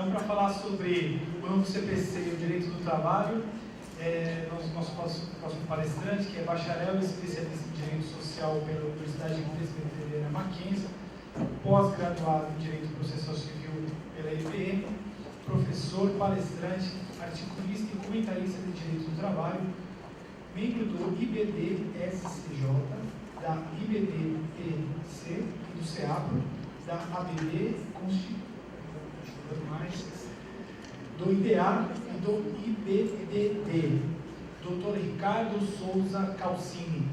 Então, para falar sobre o novo CPC e o direito do trabalho, nosso próximo palestrante, que é bacharel e especialista em Direito Social pela Universidade Presbiteriana Mackenzie, pós-graduado em Direito Processual Civil pela IPM, professor, palestrante, articulista e comentarista de Direito do Trabalho, membro do IBD-SCJ, da IBD-PC e do CEAPRO, da ABD do IDA e do IBDD, Dr. Ricardo Souza Calcini.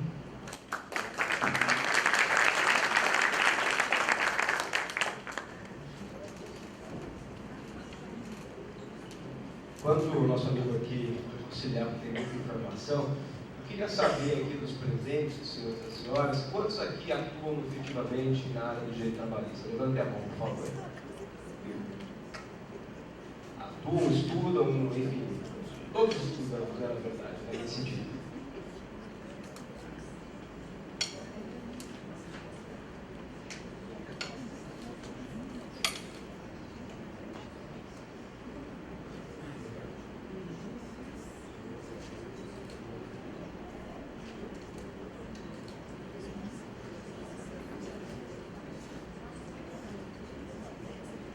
Enquanto o nosso amigo aqui, o auxiliar, tem muita informação, eu queria saber aqui dos presentes, senhores e senhoras, quantos aqui atuam efetivamente na área do direito trabalhista? Levante a mão, por favor. Atuam, estudam, enfim, todos estudam, na verdade, nesse sentido.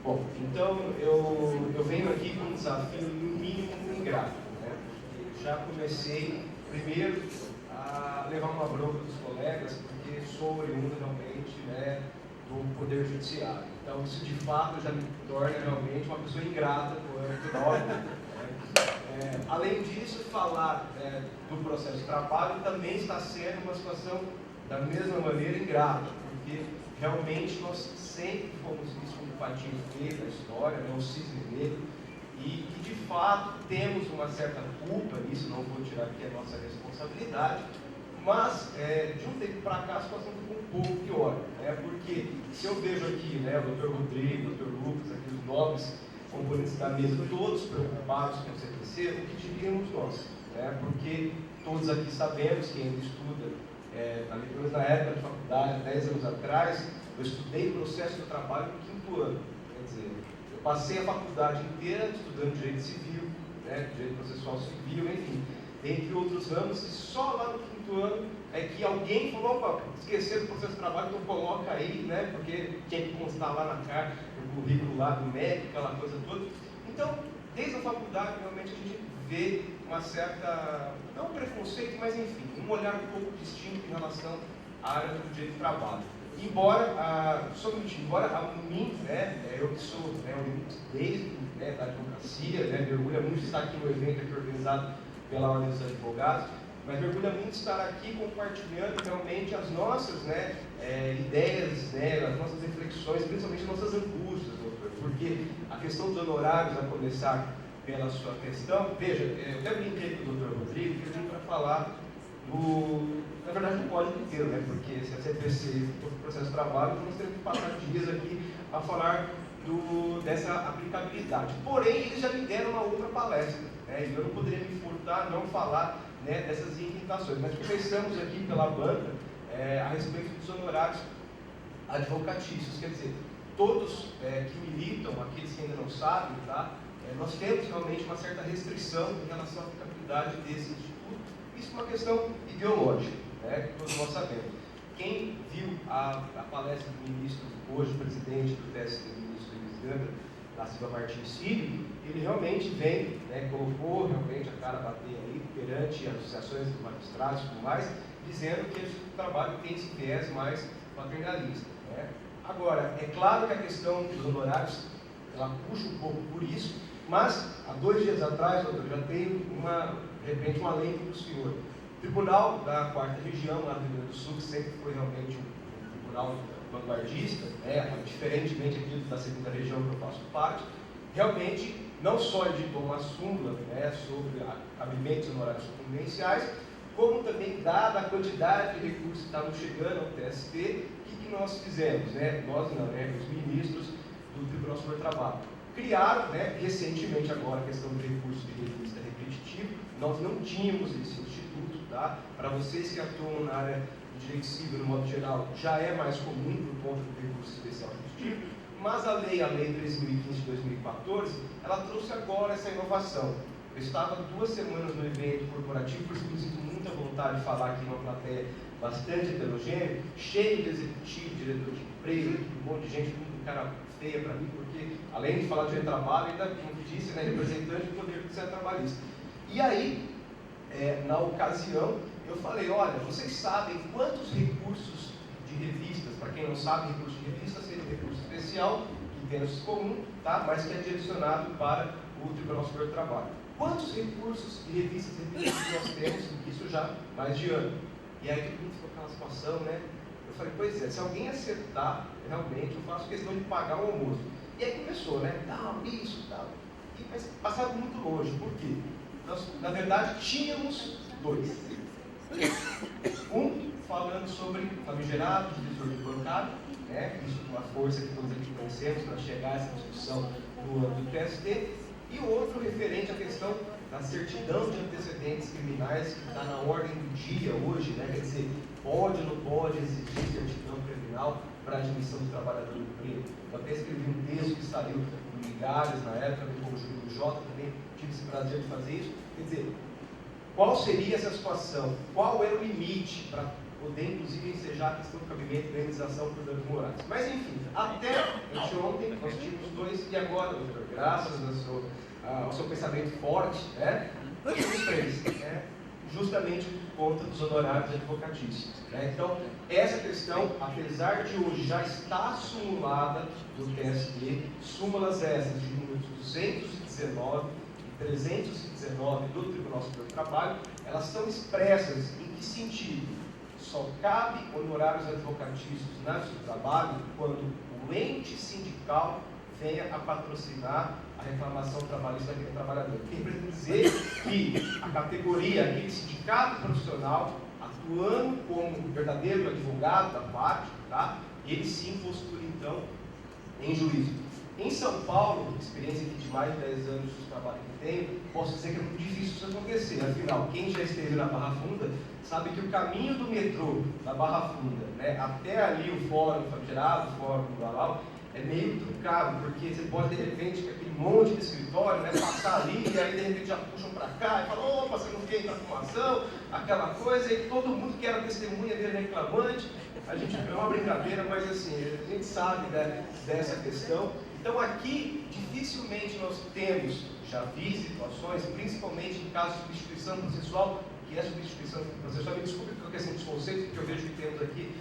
Bom, então eu venho aqui com um desafio no mínimo ingrato, né? Eu já comecei primeiro a levar uma bronca dos colegas, porque sou oriundo realmente, né, do Poder Judiciário. Então isso de fato já me torna realmente uma pessoa ingrata por nome. Né? Além disso, falar do processo de trabalho também está sendo uma situação da mesma maneira ingrata, porque realmente nós sempre fomos vistos como patinho feio da história, né, o cisne negro, e de fato temos uma certa culpa nisso, não vou tirar aqui a nossa responsabilidade, mas de um tempo para cá a situação ficou um pouco pior, né, porque se eu vejo aqui, né, o Dr. Rodrigo, o Dr. Lucas, aqui os nobres componentes da mesa, todos preocupados com o CPC, o que diríamos nós? Né, porque todos aqui sabemos, quem ainda estuda, na época de faculdade, 10 anos atrás, eu estudei processo do trabalho no 5º ano. Quer dizer, eu passei a faculdade inteira estudando direito civil, né, direito processual civil, enfim, entre outros ramos, e só lá no 5º ano é que alguém falou: opa, esqueceu do processo de trabalho, então coloca aí, né, porque tinha que constar lá na carta, no currículo lá do médico, aquela coisa toda. Então, desde a faculdade, realmente a gente vê uma certa, não preconceito, mas enfim, um olhar um pouco distinto em relação à área do direito do trabalho. Embora, só um minutinho, embora a mim, né, eu que sou desde da advocacia, né, me orgulha muito de estar aqui no evento aqui organizado pela Ordem dos Advogados, mas me orgulha muito de estar aqui compartilhando realmente as nossas, né, ideias, né, as nossas reflexões, principalmente as nossas angústias, doutor, porque a questão dos honorários, a começar pela sua questão, veja, eu até brinquei com o doutor Rodrigo, que eu vim para falar na verdade, do código inteiro, né? Porque se a CPC for processo de trabalho, nós temos que passar dias aqui a falar dessa aplicabilidade. Porém, eles já me deram uma outra palestra, né? E eu não poderia me furtar não falar, né, dessas irritações. Nós começamos aqui pela banca a respeito dos honorários advocatícios, quer dizer, todos que militam, aqueles que ainda não sabem, tá? Nós temos realmente uma certa restrição em relação à aplicabilidade desse instituto. Isso é uma questão ideológica, né, que todos nós sabemos. Quem viu a palestra do ministro, hoje presidente do TST, do ministro Luiz Gandra, da Silva Martins Filho, ele realmente vem, né, colocou realmente a cara a bater aí perante as associações dos magistrados e tudo mais, dizendo que o trabalho tem esse viés mais paternalista. Né. Agora, é claro que a questão dos honorários, ela puxa um pouco por isso, mas há 2 dias atrás, doutor, já tenho de repente uma lei para o senhor. O Tribunal da 4ª Região, lá do Rio Grande do Sul, que sempre foi realmente um tribunal vanguardista, né, diferentemente aqui da 2ª Região que eu faço parte, realmente não só editou uma súmula, né, sobre cabimentos honorários convencionais, como também, dada a quantidade de recursos que estavam chegando ao TST, o que nós fizemos? Né? Nós não, né, os ministros do Tribunal Superior do Trabalho criaram, né, recentemente agora, a questão do recurso de revista repetitivo. Nós não tínhamos esse instituto, tá? Para vocês que atuam na área de direito civil, no modo geral, já é mais comum por conta do recurso especial repetitivo, mas a lei 13.015 de 2014, ela trouxe agora essa inovação. Eu estava 2 semanas no evento corporativo, por isso que eu sinto muita vontade de falar aqui numa plateia bastante heterogênea, cheio de executivo, diretor de empresa, um monte de gente, muito cara feia para mim, porque além de falar de retrabalho, ainda, como disse, né, representante do Poder Judiciário Trabalhista. E aí, na ocasião, eu falei, olha, vocês sabem quantos recursos de revistas, para quem não sabe, recurso de revista seria um recurso especial, que tem no comum, tá? Mas que é direcionado para o Tribunal Superior do Trabalho. Quantos recursos de revistas nós temos, isso já mais de ano? E aí todo mundo ficou aquela situação, né? Eu falei, pois é, se alguém acertar, realmente, eu faço questão de pagar o almoço. E aí começou, né? Tal, isso, tal. E mas passaram muito longe. Por quê? Nós, na verdade, tínhamos 2. Um falando sobre famigerado, divisor de bancário, né? Isso com a força que todos aqui conhecemos para chegar a essa discussão do âmbito do TST. E o outro referente à questão da certidão de antecedentes criminais, que está na ordem do dia hoje, né? Quer dizer, pode ou não pode exigir certidão criminal para a admissão do trabalhador no emprego. Eu até escrevi um texto que saiu no Migalhas na época, com o Júlio do Jota, também tive esse prazer de fazer isso. Quer dizer, qual seria essa situação? Qual é o limite para poder, inclusive, ensejar a questão do cabimento e indenização por danos morais? Mas, enfim, até anteontem nós tínhamos 2, e agora, doutor, graças ao seu pensamento forte, né, nós temos 3, né, justamente por conta dos honorários advocatícios. Né? Então, essa questão, apesar de hoje já estar simulada no TST, súmulas essas de números 219 e 319 do Tribunal Superior do Trabalho, elas são expressas em que sentido? Só cabe honorários advocatícios na justiça do trabalho quando o ente sindical venha a patrocinar a reclamação trabalhista daquele trabalhador. Quem pretende dizer que a categoria, aquele sindicato profissional, atuando como verdadeiro advogado da parte, tá? Ele sim postura então em juízo. Em São Paulo, experiência de mais de 10 anos de trabalho que tenho, posso dizer que é muito difícil isso acontecer. Afinal, quem já esteve na Barra Funda sabe que o caminho do metrô da Barra Funda, né, até ali o fórum famigerado, o fórum do Balau, é meio trucado, porque você pode, de repente, com aquele monte de escritório, né, passar ali, e aí, de repente, já puxam para cá, e falam, opa, você não quer entrar com uma ação, aquela coisa, e todo mundo que era testemunha dele reclamante. A gente é uma brincadeira, mas assim, a gente sabe, né, dessa questão. Então, aqui, dificilmente nós temos, já vi situações, principalmente em casos de substituição processual, que é substituição processual, me desculpe porque assim, dos conceitos, porque eu vejo que temos aqui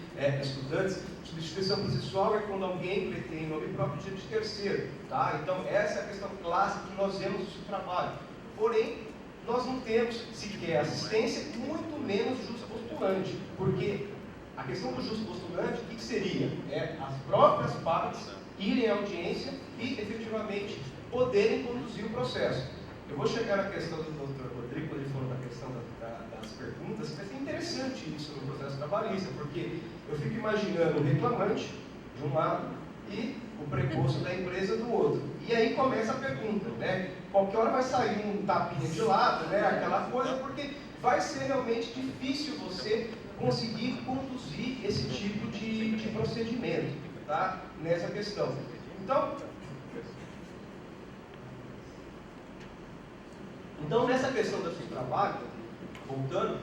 estudantes. Substituição processual é quando alguém pretende em nome próprio direito de terceiro, tá? Então, essa é a questão clássica que nós vemos no trabalho. Porém, nós não temos sequer assistência, muito menos justo postulante, porque a questão do justo postulante, o que seria? É as próprias partes irem à audiência e, efetivamente, poderem conduzir o processo. Eu vou chegar na questão do Dr. Rodrigo, quando ele falou da questão das perguntas, vai ser interessante isso no processo trabalhista, porque eu fico imaginando o reclamante de um lado e o precoce da empresa do outro. E aí começa a pergunta, né? Qualquer hora vai sair um tapinha de lado, né? Aquela coisa, porque vai ser realmente difícil você conseguir conduzir esse tipo de procedimento, tá? Nessa questão. Então, nessa questão do seu trabalho, voltando,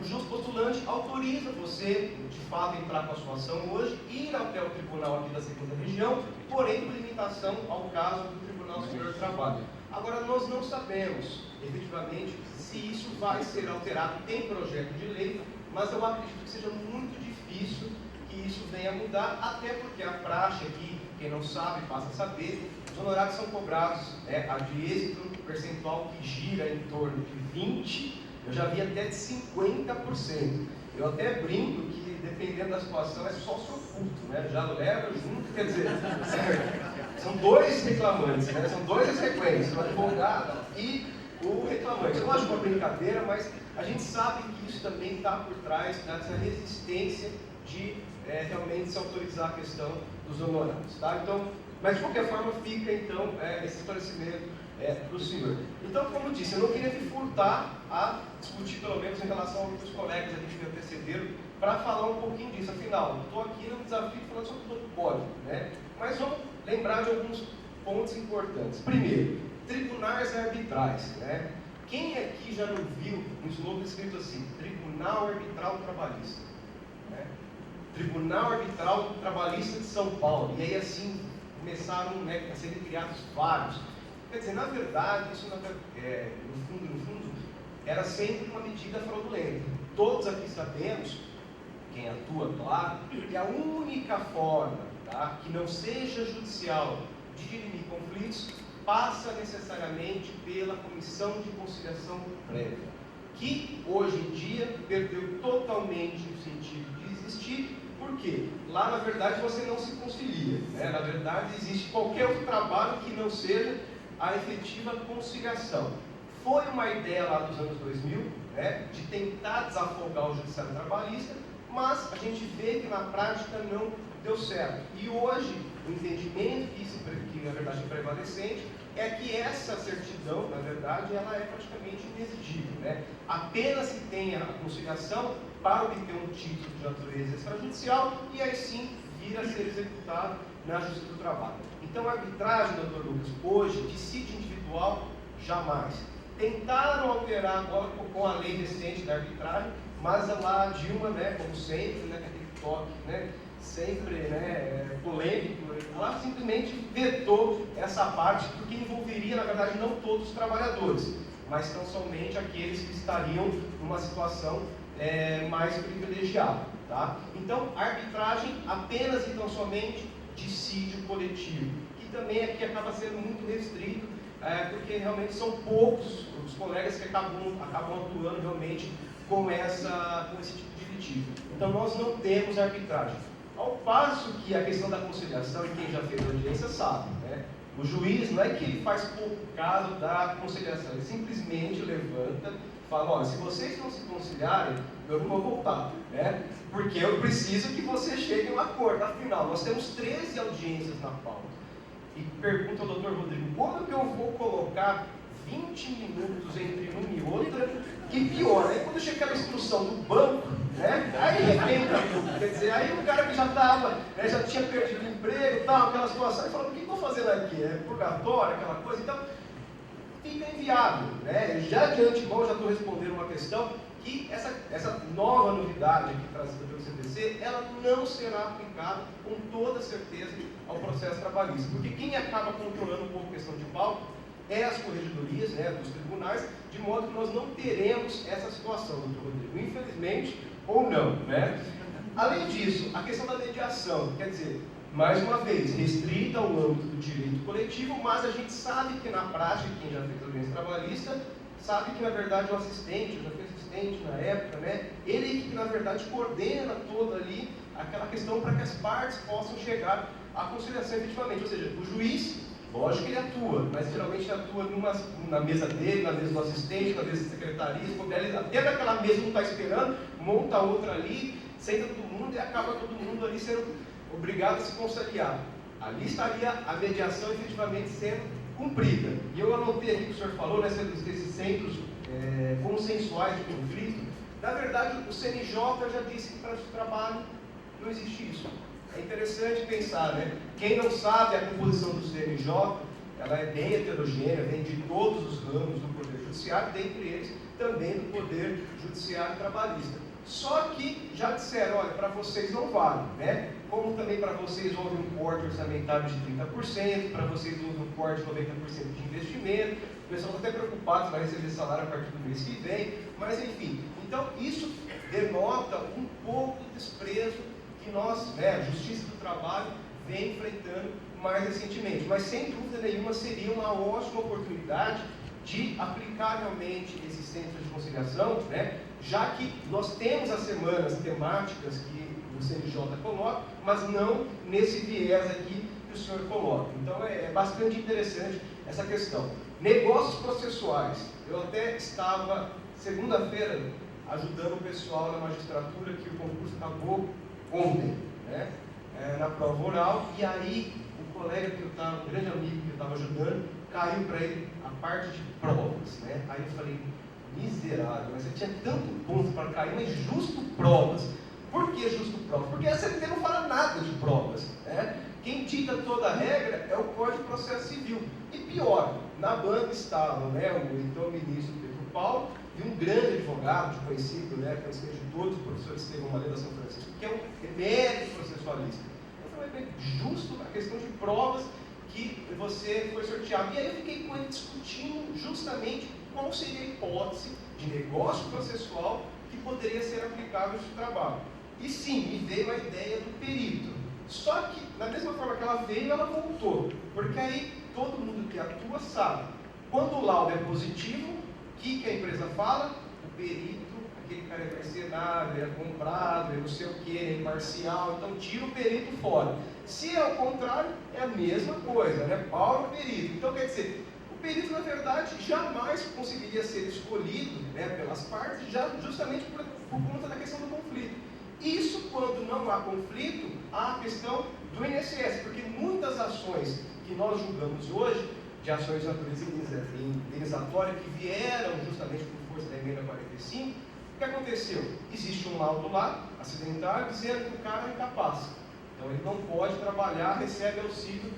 o justo postulante autoriza você, de fato, entrar com a sua ação hoje, ir até o tribunal aqui da segunda região, porém com limitação ao caso do Tribunal Superior do Trabalho. Agora, nós não sabemos, efetivamente, se isso vai ser alterado. Tem projeto de lei, mas eu acredito que seja muito difícil que isso venha a mudar, até porque a praxe aqui, quem não sabe, passa a saber, os honorários são cobrados a de êxito percentual que gira em torno de 20%, eu já vi até de 50%. Eu até brinco que, dependendo da situação, é sócio oculto, né? Já leva junto, quer dizer, são 2 reclamantes, né? São 2 exequentes, o advogado e o reclamante. Eu acho uma brincadeira, mas a gente sabe que isso também está por trás dessa resistência de realmente se autorizar a questão dos honorários, tá? Então, mas de qualquer forma fica então esse esclarecimento para o senhor. Então, como eu disse, eu não queria me furtar a discutir, pelo menos em relação aos outros colegas aqui que me antecederam, para falar um pouquinho disso. Afinal, estou aqui no desafio falando sobre todo o código, né? Mas vamos lembrar de alguns pontos importantes. Primeiro, tribunais arbitrais, né? Quem aqui já não viu um slogan escrito assim, Tribunal Arbitral Trabalhista? Né? Tribunal Arbitral Trabalhista de São Paulo. E aí assim começaram, né, a serem criados vários. Quer dizer, na verdade, isso no fundo, era sempre uma medida fraudulenta. Todos aqui sabemos, quem atua, claro, que a única forma, tá, que não seja judicial de dirimir conflitos passa necessariamente pela Comissão de Conciliação Prévia, que hoje em dia perdeu totalmente o sentido de existir, porque lá na verdade você não se concilia, né? Na verdade existe qualquer outro trabalho que não seja a efetiva conciliação. Foi uma ideia lá dos anos 2000, né, de tentar desafogar o judiciário trabalhista, mas a gente vê que na prática não deu certo. E hoje, o entendimento que na verdade é prevalecente é que essa certidão, na verdade, ela é praticamente inexigível, né? Apenas se tenha a conciliação para obter um título de natureza extrajudicial e aí sim vir a ser executado na Justiça do Trabalho. Então, a arbitragem, doutor Lucas, hoje, de sítio individual, jamais. Tentaram alterar agora com a lei recente da arbitragem, mas lá a Dilma, né, como sempre, né, aquele toque, né, sempre, né, polêmico, ela simplesmente vetou essa parte, porque envolveria, na verdade, não todos os trabalhadores, mas tão somente aqueles que estariam numa situação mais privilegiada. Tá? Então, a arbitragem apenas e tão somente dissídio coletivo, que também aqui acaba sendo muito restrito, porque realmente são poucos os colegas que acabam atuando realmente com esse tipo de litígio. Então, nós não temos arbitragem. Ao passo que a questão da conciliação, e quem já fez audiência sabe, né? O juiz não é que ele faz pouco caso da conciliação, ele simplesmente levanta e fala, olha, se vocês não se conciliarem, eu não vou voltar, né? Porque eu preciso que vocês cheguem a um acordo. Afinal, nós temos 13 audiências na pauta. E pergunta ao doutor Rodrigo, como que eu vou colocar 20 minutos entre uma e outra, que pior, aí quando chega aquela instrução do banco, né, aí arrebenta tudo. Quer dizer, aí o cara que já estava, né, já tinha perdido o emprego e tal, aquela situação, ele fala, o que eu estou fazendo aqui? É purgatório, aquela coisa, então fica inviável, né? Já de antemão já estou respondendo uma questão que essa nova novidade aqui trazida pelo CPC, ela não será aplicada com toda certeza ao processo trabalhista, porque quem acaba controlando um pouco a questão de pauta é as corregedorias, né, dos tribunais, de modo que nós não teremos essa situação, doutor Rodrigo, infelizmente ou não, né? Além disso, a questão da mediação, quer dizer, mais uma vez, restrita ao âmbito do direito coletivo, mas a gente sabe que na prática, quem já fez audiência trabalhista, sabe que na verdade o assistente, já fez assistente na época, né, ele que na verdade coordena toda ali aquela questão para que as partes possam chegar à conciliação efetivamente, ou seja, o juiz, lógico que ele atua, mas geralmente ele atua na mesa dele, na mesa do assistente, na mesa da secretaria, até naquela mesa não está esperando, monta outra ali, senta todo mundo e acaba todo mundo ali sendo obrigado a se conciliar. Ali estaria a mediação efetivamente sendo cumprida. E eu anotei aqui que o senhor falou, né, desses centros consensuais de conflito. Na verdade, o CNJ já disse que para o trabalho não existe isso. É interessante pensar, né? Quem não sabe a composição do CNJ, ela é bem heterogênea, vem de todos os ramos do Poder Judiciário, dentre eles também do Poder Judiciário Trabalhista. Só que já disseram, olha, para vocês não vale, né? Como também para vocês houve um corte orçamentário de 30%, para vocês houve um corte de 90% de investimento, o pessoal está até preocupado se vai receber salário a partir do mês que vem, mas enfim. Então isso denota um pouco do desprezo que nós, né, a Justiça do Trabalho, vem enfrentando mais recentemente. Mas sem dúvida nenhuma seria uma ótima oportunidade de aplicar realmente esses centros de conciliação, né, já que nós temos as semanas temáticas que o CNJ coloca, mas não nesse viés aqui que o senhor coloca. Então é bastante interessante essa questão. Negócios processuais. Eu até estava, segunda-feira, ajudando o pessoal na magistratura, que o concurso acabou ontem, né, na prova oral, e aí o colega que eu estava, um grande amigo que eu estava ajudando, caiu para ele a parte de provas, né? Aí eu falei, miserável, mas você tinha tanto ponto para cair, mas justo provas. Por que justo provas? Porque a CLT não fala nada de provas, né? Quem dita toda a regra é o Código de Processo Civil. E pior, na banca estavam, né, o então ministro Pedro Paulo e um grande advogado, conhecido, né, conhecido de todos, o professor Estevão Malê da São Francisco, que é um emérito processualista. Eu falei, justo a questão de provas que você foi sorteado. E aí eu fiquei com ele discutindo justamente qual seria a hipótese de negócio processual que poderia ser aplicável nesse trabalho. E sim, me veio a ideia do perito. Só que, da mesma forma que ela veio, ela voltou. Porque aí, todo mundo que atua sabe. Quando o laudo é positivo, o que a empresa fala? O perito, aquele cara é mercenário, ele é comprado, ele não sei o que, ele é imparcial, então tira o perito fora. Se é o contrário, é a mesma coisa, né? Paulo perito. Então, quer dizer, o perito, na verdade, jamais conseguiria ser escolhido, né, pelas partes, justamente por conta da questão do conflito. Isso, quando não há conflito, há a questão do INSS, porque muitas ações que nós julgamos hoje, de ações de natureza indenizatória, que vieram justamente por força da emenda 45, o que aconteceu? Existe um laudo lá, acidentário, dizendo que o cara é incapaz. Então ele não pode trabalhar, recebe auxílio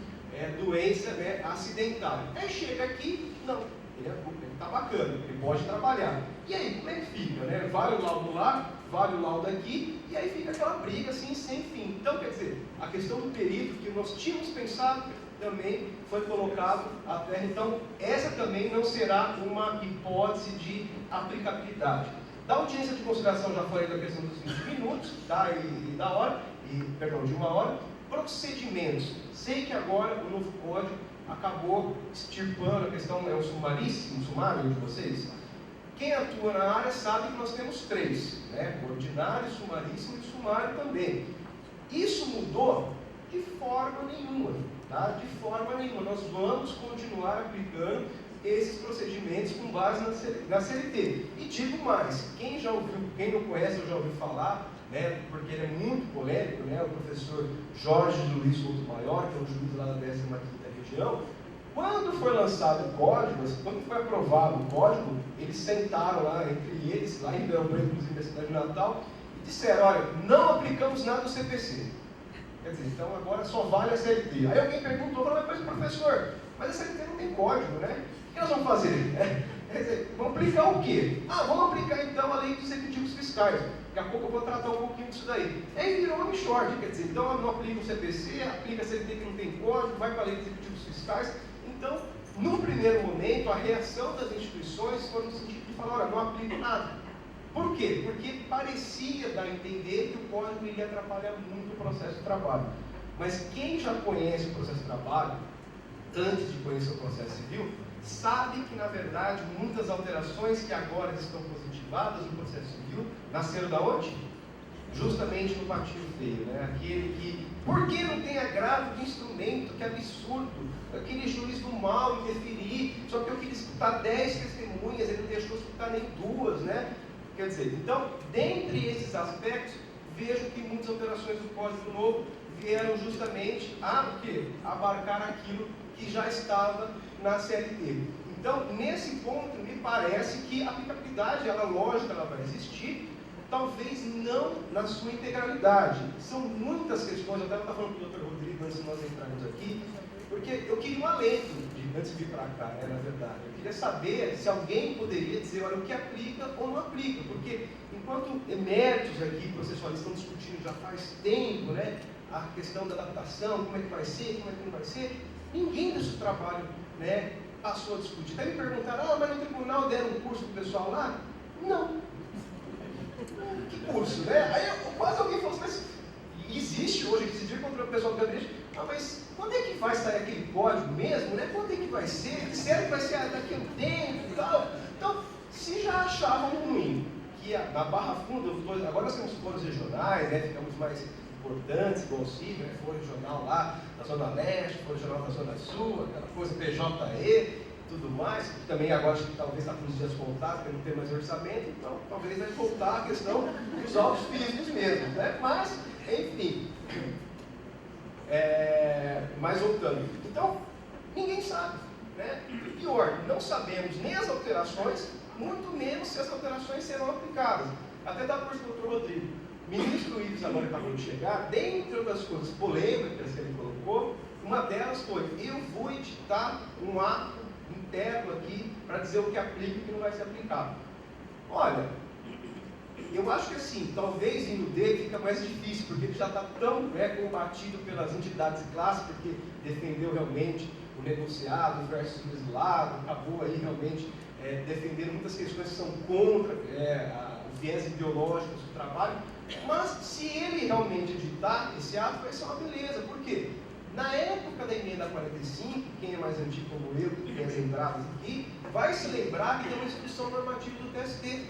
doença, né, acidentária. Aí chega aqui, não, ele está bacana, ele pode trabalhar. E aí, como é que fica? Né? Vale o laudo lá, vale o laudo aqui, e aí fica aquela briga assim, sem fim. Então, quer dizer, a questão do perito que nós tínhamos pensado também foi colocado à terra. Então, essa também não será uma hipótese de aplicabilidade. Da audiência de conciliação já falei da questão dos 20 minutos, tá? De 1 hora. Procedimentos. Sei que agora o novo código acabou extirpando a questão, é um sumário de vocês? Quem atua na área sabe que nós temos 3, né? Ordinário, sumaríssimo e sumário também. Isso mudou de forma nenhuma, tá? De forma nenhuma. Nós vamos continuar aplicando esses procedimentos com base na CLT. E digo mais, quem não conhece ou já ouviu falar, né, porque ele é muito polêmico, né, o professor Jorge Luiz Souto Maior, que é o juiz lá da 15ª região, quando foi lançado o código, quando foi aprovado o código, eles sentaram lá, entre eles, lá em Ribeirão Preto, inclusive na cidade de Natal, e disseram, olha, não aplicamos nada do CPC. Quer dizer, então agora só vale a CLT. Aí alguém perguntou, mas professor, mas a CLT não tem código, né? O que nós vamos fazer? Quer dizer, vamos aplicar o quê? Vamos aplicar então a lei dos executivos fiscais. Daqui a pouco eu vou tratar um pouquinho disso daí. E aí virou uma short, quer dizer, então não aplica o CPC, aplica a CLT que não tem código, vai para a lei dos executivos fiscais. Então, no primeiro momento, a reação das instituições foi no sentido de falar, olha, não aplico nada. Por quê? Porque parecia dar a entender que o código iria atrapalhar muito o processo de trabalho. Mas quem já conhece o processo de trabalho, antes de conhecer o processo civil, sabe que, na verdade, muitas alterações que agora estão positivadas no processo civil, nasceram da onde? Justamente no patinho feio, né? Aquele que, por que não tem agravo de instrumento? Que absurdo! Aquele juiz do mal interferir, só que eu queria escutar 10 testemunhas, ele não deixou escutar nem 2, né? Quer dizer, então, dentre esses aspectos, vejo que muitas alterações do Código Novo vieram justamente a abarcar aquilo que já estava na CLT. Então, nesse ponto, me parece que a aplicabilidade, ela lógica, ela vai existir, talvez não na sua integralidade. São muitas questões, eu estava falando com o Dr. Rodrigo antes de nós entrarmos aqui, porque eu queria um alento antes de vir para cá, né, na verdade. Eu queria saber se alguém poderia dizer, olha, o que aplica ou não aplica, porque enquanto eméritos aqui, processualistas, estão discutindo já faz tempo, né, a questão da adaptação, como é que vai ser, como é que não vai ser, ninguém desse trabalho, né, passou a discutir. Até me perguntaram, mas no tribunal deram um curso para o pessoal lá? Não. Que curso, né? Aí quase alguém falou assim, mas existe hoje que se diz contra o pessoal do gabinete, mas quando é que vai sair aquele código mesmo, né? Quando é que vai ser? Disseram que vai ser daqui a um tempo e tal. Então, se já achavam ruim que na Barra Funda, agora nós temos foros regionais, né? Ficamos mais importantes, igual o CIV, né? Foro regional lá da Zona Leste, foro regional da Zona Sul, aquela coisa PJE, tudo mais, que também agora acho que talvez está com os dias contados, porque não tem mais orçamento, então talvez vai voltar a questão dos autos físicos mesmo, né? Mas, enfim, mas voltando. Então, ninguém sabe. né? E pior, não sabemos nem as alterações, muito menos se as alterações serão aplicadas. Até dá para o doutor Rodrigo. O ministro Ives agora acabou de chegar, dentre outras coisas polêmicas que ele colocou, uma delas foi: eu vou editar um ato interno aqui para dizer o que aplica e o que não vai ser aplicado. Olha, eu acho que assim, talvez indo dele fica mais difícil, porque ele já está tão combatido pelas entidades de classe, porque defendeu realmente o negociado versus o legislado, acabou aí realmente defendendo muitas questões que são contra o viés ideológico do trabalho. Mas se ele realmente editar esse ato, vai ser uma beleza. Por quê? Na época da emenda 45, quem é mais antigo como eu, que tem as entradas aqui, vai se lembrar que tem uma instrução normativa do TST,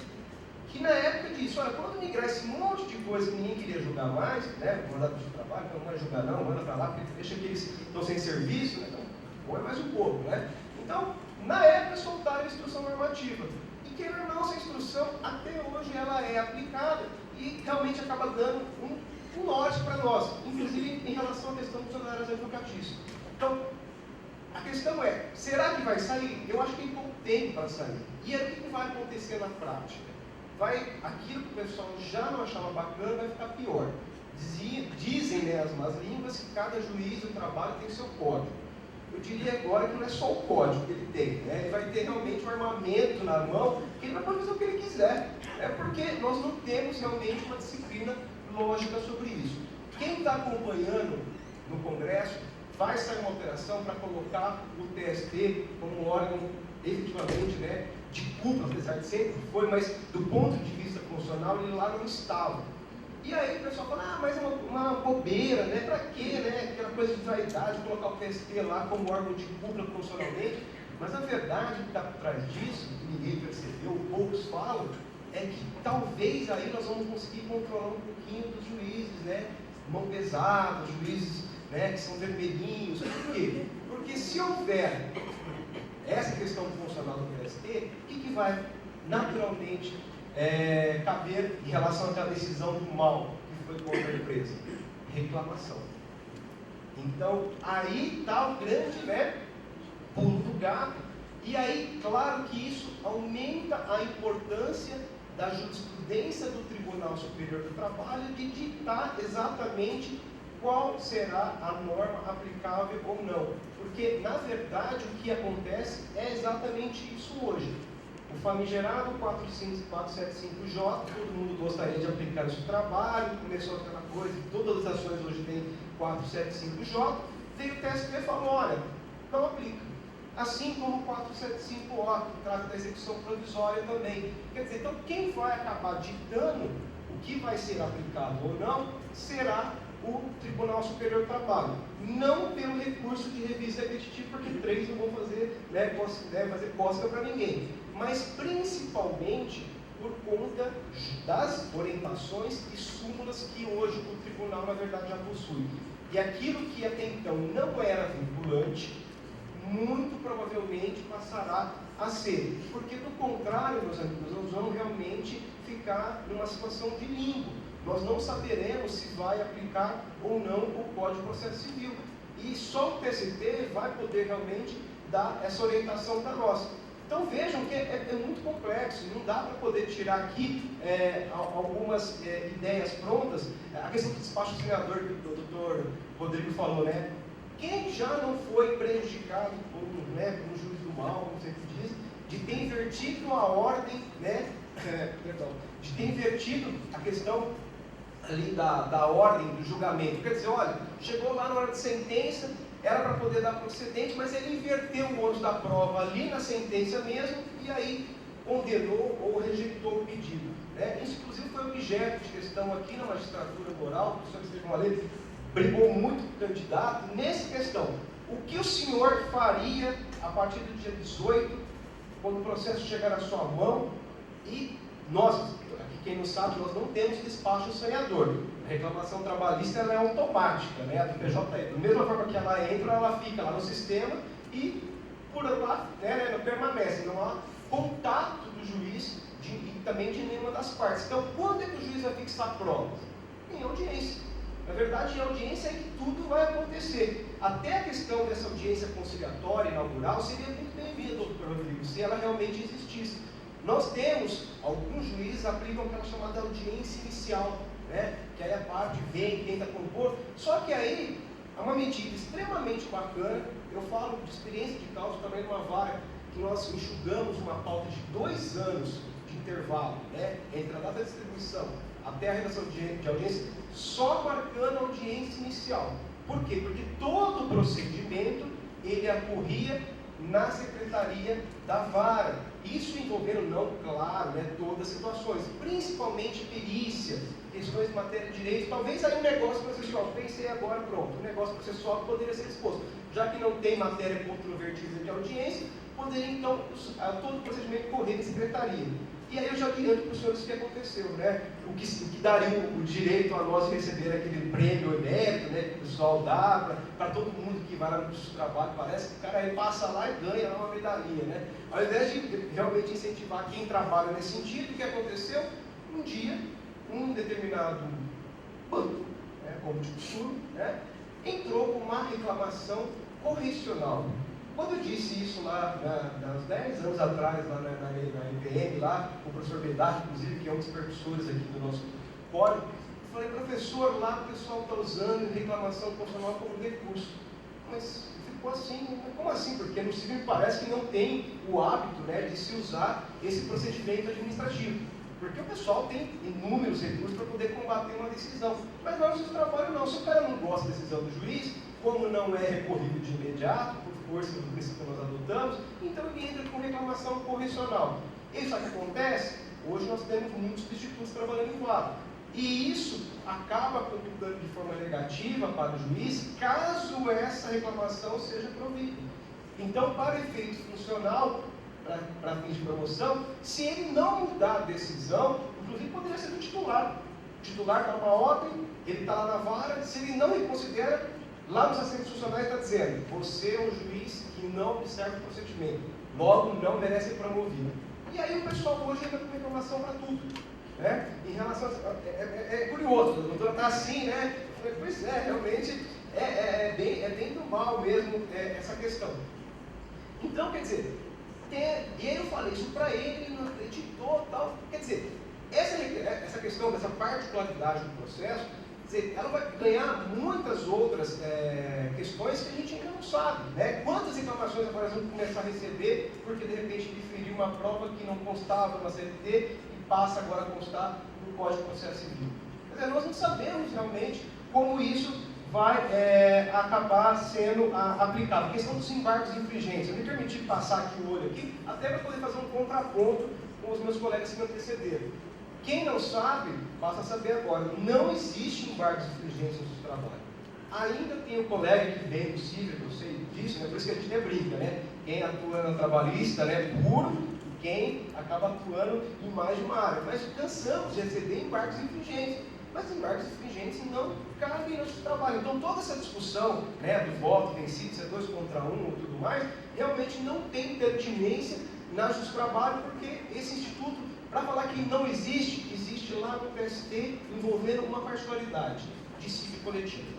que na época disse: olha, quando migrar esse monte de coisa que ninguém queria julgar mais, né, mandar para o trabalho, não vai julgar não, manda para lá, porque deixa que eles estão sem serviço, né, então põe mais um pouco, né? Então, na época soltaram a instrução normativa. E queira ou não, essa instrução, até hoje ela é aplicada e realmente acaba dando um norte para nós, inclusive em relação à questão dos honorários advocatícios. Então, a questão é: será que vai sair? Eu acho que tem pouco tempo para sair. E aí o que vai acontecer na prática? Aquilo que o pessoal já não achava bacana vai ficar pior. Dizem, né, as más línguas, que cada juiz do trabalho tem seu código. Eu diria agora que não é só o código que ele tem, né? Ele vai ter realmente um armamento na mão, que ele vai poder fazer o que ele quiser. É porque nós não temos realmente uma disciplina lógica sobre isso. Quem está acompanhando no Congresso, vai sair uma alteração para colocar o TST como um órgão efetivamente, né, de culpa, apesar de sempre foi, mas do ponto de vista funcional ele lá não estava. E aí o pessoal fala: mas é uma bobeira, né? Para quê, né? Aquela coisa de vaidade, colocar o TST lá como órgão de culpa funcionalmente. Mas a verdade que está por trás disso, que ninguém percebeu, poucos falam, é que talvez aí nós vamos conseguir controlar um pouquinho dos juízes, né? Mão pesada, juízes, né, que são vermelhinhos. Por quê? Porque se houver essa questão funcional do TST, o que vai naturalmente caber em relação àquela decisão do mal que foi contra a empresa? Reclamação. Então, aí está o grande, né, pulo do gato. E aí, claro que isso aumenta a importância da jurisprudência do Tribunal Superior do Trabalho de ditar exatamente qual será a norma aplicável ou não. Porque, na verdade, o que acontece é exatamente isso hoje. O famigerado 475J, todo mundo gostaria de aplicar isso no trabalho, começou aquela coisa, todas as ações hoje têm 475J, veio o TST e falou: olha, não aplica. Assim como o 475O, que trata da execução provisória também. Quer dizer, então quem vai acabar ditando o que vai ser aplicado ou não, será o Tribunal Superior do Trabalho. Não pelo recurso de revista repetitiva, porque 3 não vão fazer, né, fazer cócega para ninguém. Mas principalmente por conta das orientações e súmulas que hoje o Tribunal, na verdade, já possui. E aquilo que até então não era vinculante, muito provavelmente passará a ser. Porque, do contrário, meus amigos, nós vamos realmente ficar numa situação de limbo. Nós não saberemos se vai aplicar ou não o Código de Processo Civil. E só o TST vai poder realmente dar essa orientação para nós. Então vejam que é muito complexo, não dá para poder tirar aqui algumas ideias prontas. A questão do despacho auxiliador que o doutor Rodrigo falou, né? Quem já não foi prejudicado por um juiz do mal, como sempre diz, de ter invertido a ordem, né? De ter invertido a questão ali da ordem do julgamento. Quer dizer, olha, chegou lá na hora de sentença, era para poder dar procedente, mas ele inverteu o ônus da prova ali na sentença mesmo, e aí condenou ou rejeitou o pedido. Né? Isso, inclusive, foi objeto de questão aqui na magistratura moral. O professor Estevão Malê brigou muito com o candidato nessa questão. O que o senhor faria a partir do dia 18, quando o processo chegar na sua mão? E nós, aqui quem não sabe, nós não temos despacho sancionador. A reclamação trabalhista ela é automática, né? A do PJ, da mesma forma que ela entra, ela fica lá no sistema e por lá, né, não permanece. Não há contato do juiz e também de nenhuma das partes. Então, quando é que o juiz vai fixar provas? Em audiência. Na verdade, em audiência é que tudo vai acontecer. até a questão dessa audiência conciliatória inaugural seria muito bem-vinda, doutor Rodrigo, se ela realmente existisse. Nós temos, alguns juízes aplicam aquela chamada audiência inicial, né? Que aí a parte vem, tenta compor, só que aí é uma medida extremamente bacana. Eu falo de experiência de causa também numa vara, que nós enxugamos uma pauta de 2 anos de intervalo, né? Entre a data de distribuição até a redação de audiência, só marcando a audiência inicial. Por quê? Porque todo o procedimento, ele ocorria na secretaria da vara. Isso envolvendo, não, claro, né, todas as situações, principalmente perícia, questões de matéria de direito. Talvez aí um negócio processual, pensei agora, pronto, um negócio processual poderia ser exposto. Já que não tem matéria controvertida de audiência, poderia então todo o procedimento correr na secretaria. E aí eu já adianto para os senhores o que aconteceu, né? O que daria o direito a nós receber aquele prêmio elétrico, né? Que o pessoal dá para todo mundo que vai lá no trabalho, parece que o cara aí passa lá e ganha lá uma medalhinha, né? Ao invés de realmente incentivar quem trabalha nesse sentido, o que aconteceu? Um dia, um determinado banco, né, como de costume, né, entrou com uma reclamação correcional. Quando eu disse isso lá, uns 10 anos atrás, lá na IPM, lá, com o professor Bedard, inclusive, que é um dos percussores aqui do nosso código, eu falei, professor, lá o pessoal está usando reclamação constitucional como recurso. Mas ficou assim, como assim? Porque no civil parece que não tem o hábito, né, de se usar esse procedimento administrativo. Porque o pessoal tem inúmeros recursos para poder combater uma decisão. Mas não, no seu trabalho não. Se o cara não gosta da decisão do juiz, como não é recorrido de imediato, por força do princípio que nós adotamos, então ele entra com reclamação correcional. E sabe o que acontece? Hoje nós temos muitos substitutos trabalhando em vara. E isso acaba computando de forma negativa para o juiz, caso essa reclamação seja provida. Então, para efeito funcional, para fins de promoção, se ele não mudar a decisão, inclusive poderia ser do titular. O titular está numa ordem, ele está lá na vara, se ele não reconsidera, lá nos assentos funcionais está dizendo, você é um juiz que não observa o procedimento, logo não merece ser promovido. E aí o pessoal hoje entra com reclamação para tudo. Né? Em relação é curioso, o doutor está assim, né? Pois é, realmente é bem do mal mesmo essa questão. Então, quer dizer, e aí eu falei isso para ele, ele não acreditou, tal. Quer dizer, essa questão dessa particularidade do processo, quer dizer, ela vai ganhar muitas outras questões que a gente ainda não sabe, né? Quantas reclamações agora vão começar a receber porque de repente diferiu uma prova que não constava na CLT e passa agora a constar no Código de Processo Civil. Quer dizer, nós não sabemos realmente como isso vai acabar sendo aplicado. A questão dos embargos infringentes. Eu me permiti passar aqui o olho aqui, até para poder fazer um contraponto com os meus colegas que me antecederam. Quem não sabe, passa a saber agora. Não existe embargos infringentes no seu trabalho. Ainda tem um colega que vem do civil, eu sei disso, né? Por isso que a gente brinca, né? Quem atua na trabalhista, né, puro, e quem acaba atuando em mais de uma área. Mas cansamos de receber embargos infringentes. Mas embargos infringentes não cabem no nosso trabalho. Então toda essa discussão, né, do voto vencido, se é 2 contra 1 e tudo mais, realmente não tem pertinência na Justiça do Trabalho, porque esse instituto, para falar que não existe, existe lá no TST envolvendo uma particularidade, dissídio coletivo.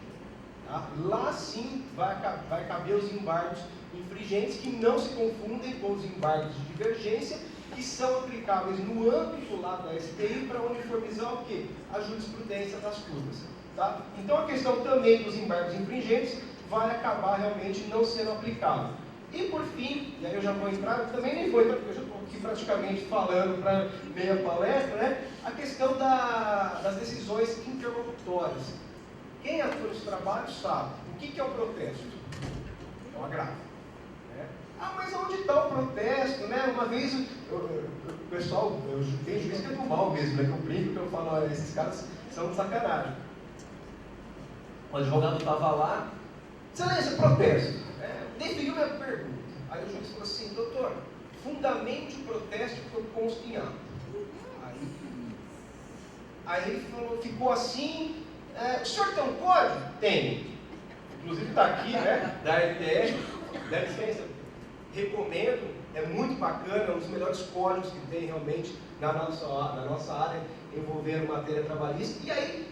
Tá? Lá sim vai caber os embargos infringentes, que não se confundem com os embargos de divergência, que são aplicáveis no âmbito lá da STI para uniformizar o quê? A jurisprudência das turmas. Tá? Então a questão também dos embargos infringentes vai acabar realmente não sendo aplicável. E por fim, e aí eu já vou entrar, também nem vou entrar, porque eu já estou aqui praticamente falando para meia palestra, né? A questão das decisões interlocutórias. Quem atua nos trabalhos sabe o que é o protesto. É um agravo. Ah, mas onde está o protesto, né? Uma vez, o pessoal, tem juiz que é do mal mesmo, né? Que eu brinco, que eu falo, olha, esses caras são de sacanagem. O advogado estava lá, excelência, protesto. Definiu minha pergunta. Aí o juiz falou assim, doutor, fundamente o protesto que eu consto em ato. Aí ele falou, ficou assim, o senhor tem um código? Tem. Inclusive está aqui, né? Da LTR, dá licença. Recomendo, é muito bacana, é um dos melhores códigos que tem realmente na nossa área envolvendo matéria trabalhista. E aí,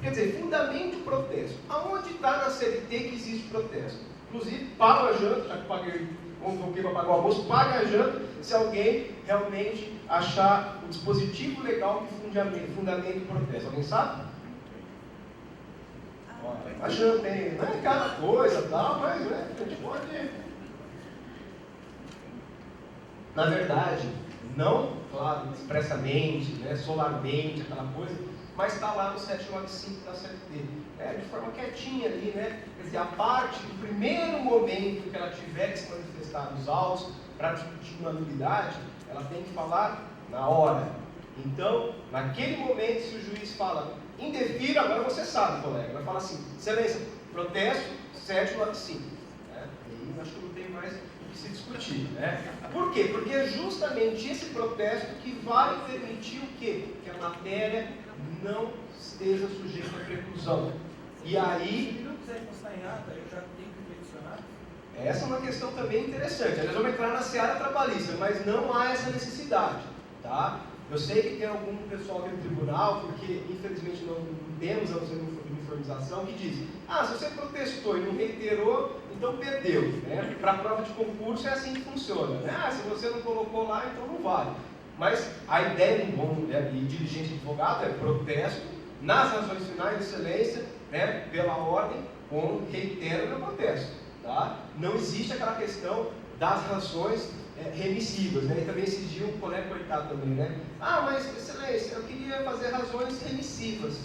Quer dizer, fundamente o protesto. Aonde está na CLT que existe protesto? Inclusive, paga a janta, já que paguei, convoquei para pagar o almoço, paga a janta se alguém realmente achar o dispositivo legal que fundamenta o protesto. Alguém sabe? A janta tem, não é aquela coisa tal, mas né, a gente pode. Na verdade, não, claro, expressamente, né, solarmente, aquela coisa, mas está lá no 795 da CLT. De forma quietinha ali, né? Quer dizer, a parte do primeiro momento que ela tiver que se manifestar nos autos para discutir uma nulidade, ela tem que falar na hora. Então, naquele momento, se o juiz fala indefiro, agora você sabe, colega, ela fala assim, excelência, protesto 795. E acho que não tem mais o que se discutir. Por quê? Porque é justamente esse protesto que vai permitir o quê? Que a matéria não esteja sujeita à preclusão. E aí... Se não quiser constar em ata, eu já tenho que peticionar? Essa é uma questão também interessante. Nós vamos entrar na seara trabalhista, mas não há essa necessidade. Tá? Eu sei que tem algum pessoal aqui no tribunal, porque infelizmente não temos a uniformização, que diz, se você protestou e não reiterou, então perdeu. Para a prova de concurso é assim que funciona. Se você não colocou lá, então não vale. Mas a ideia de um bom e diligente advogado é protesto nas razões finais de excelência, pela ordem, com reitero meu protesto. Tá? Não existe aquela questão das razões remissivas. E também esses dias um colega coitado também, mas excelência, eu queria fazer razões remissivas.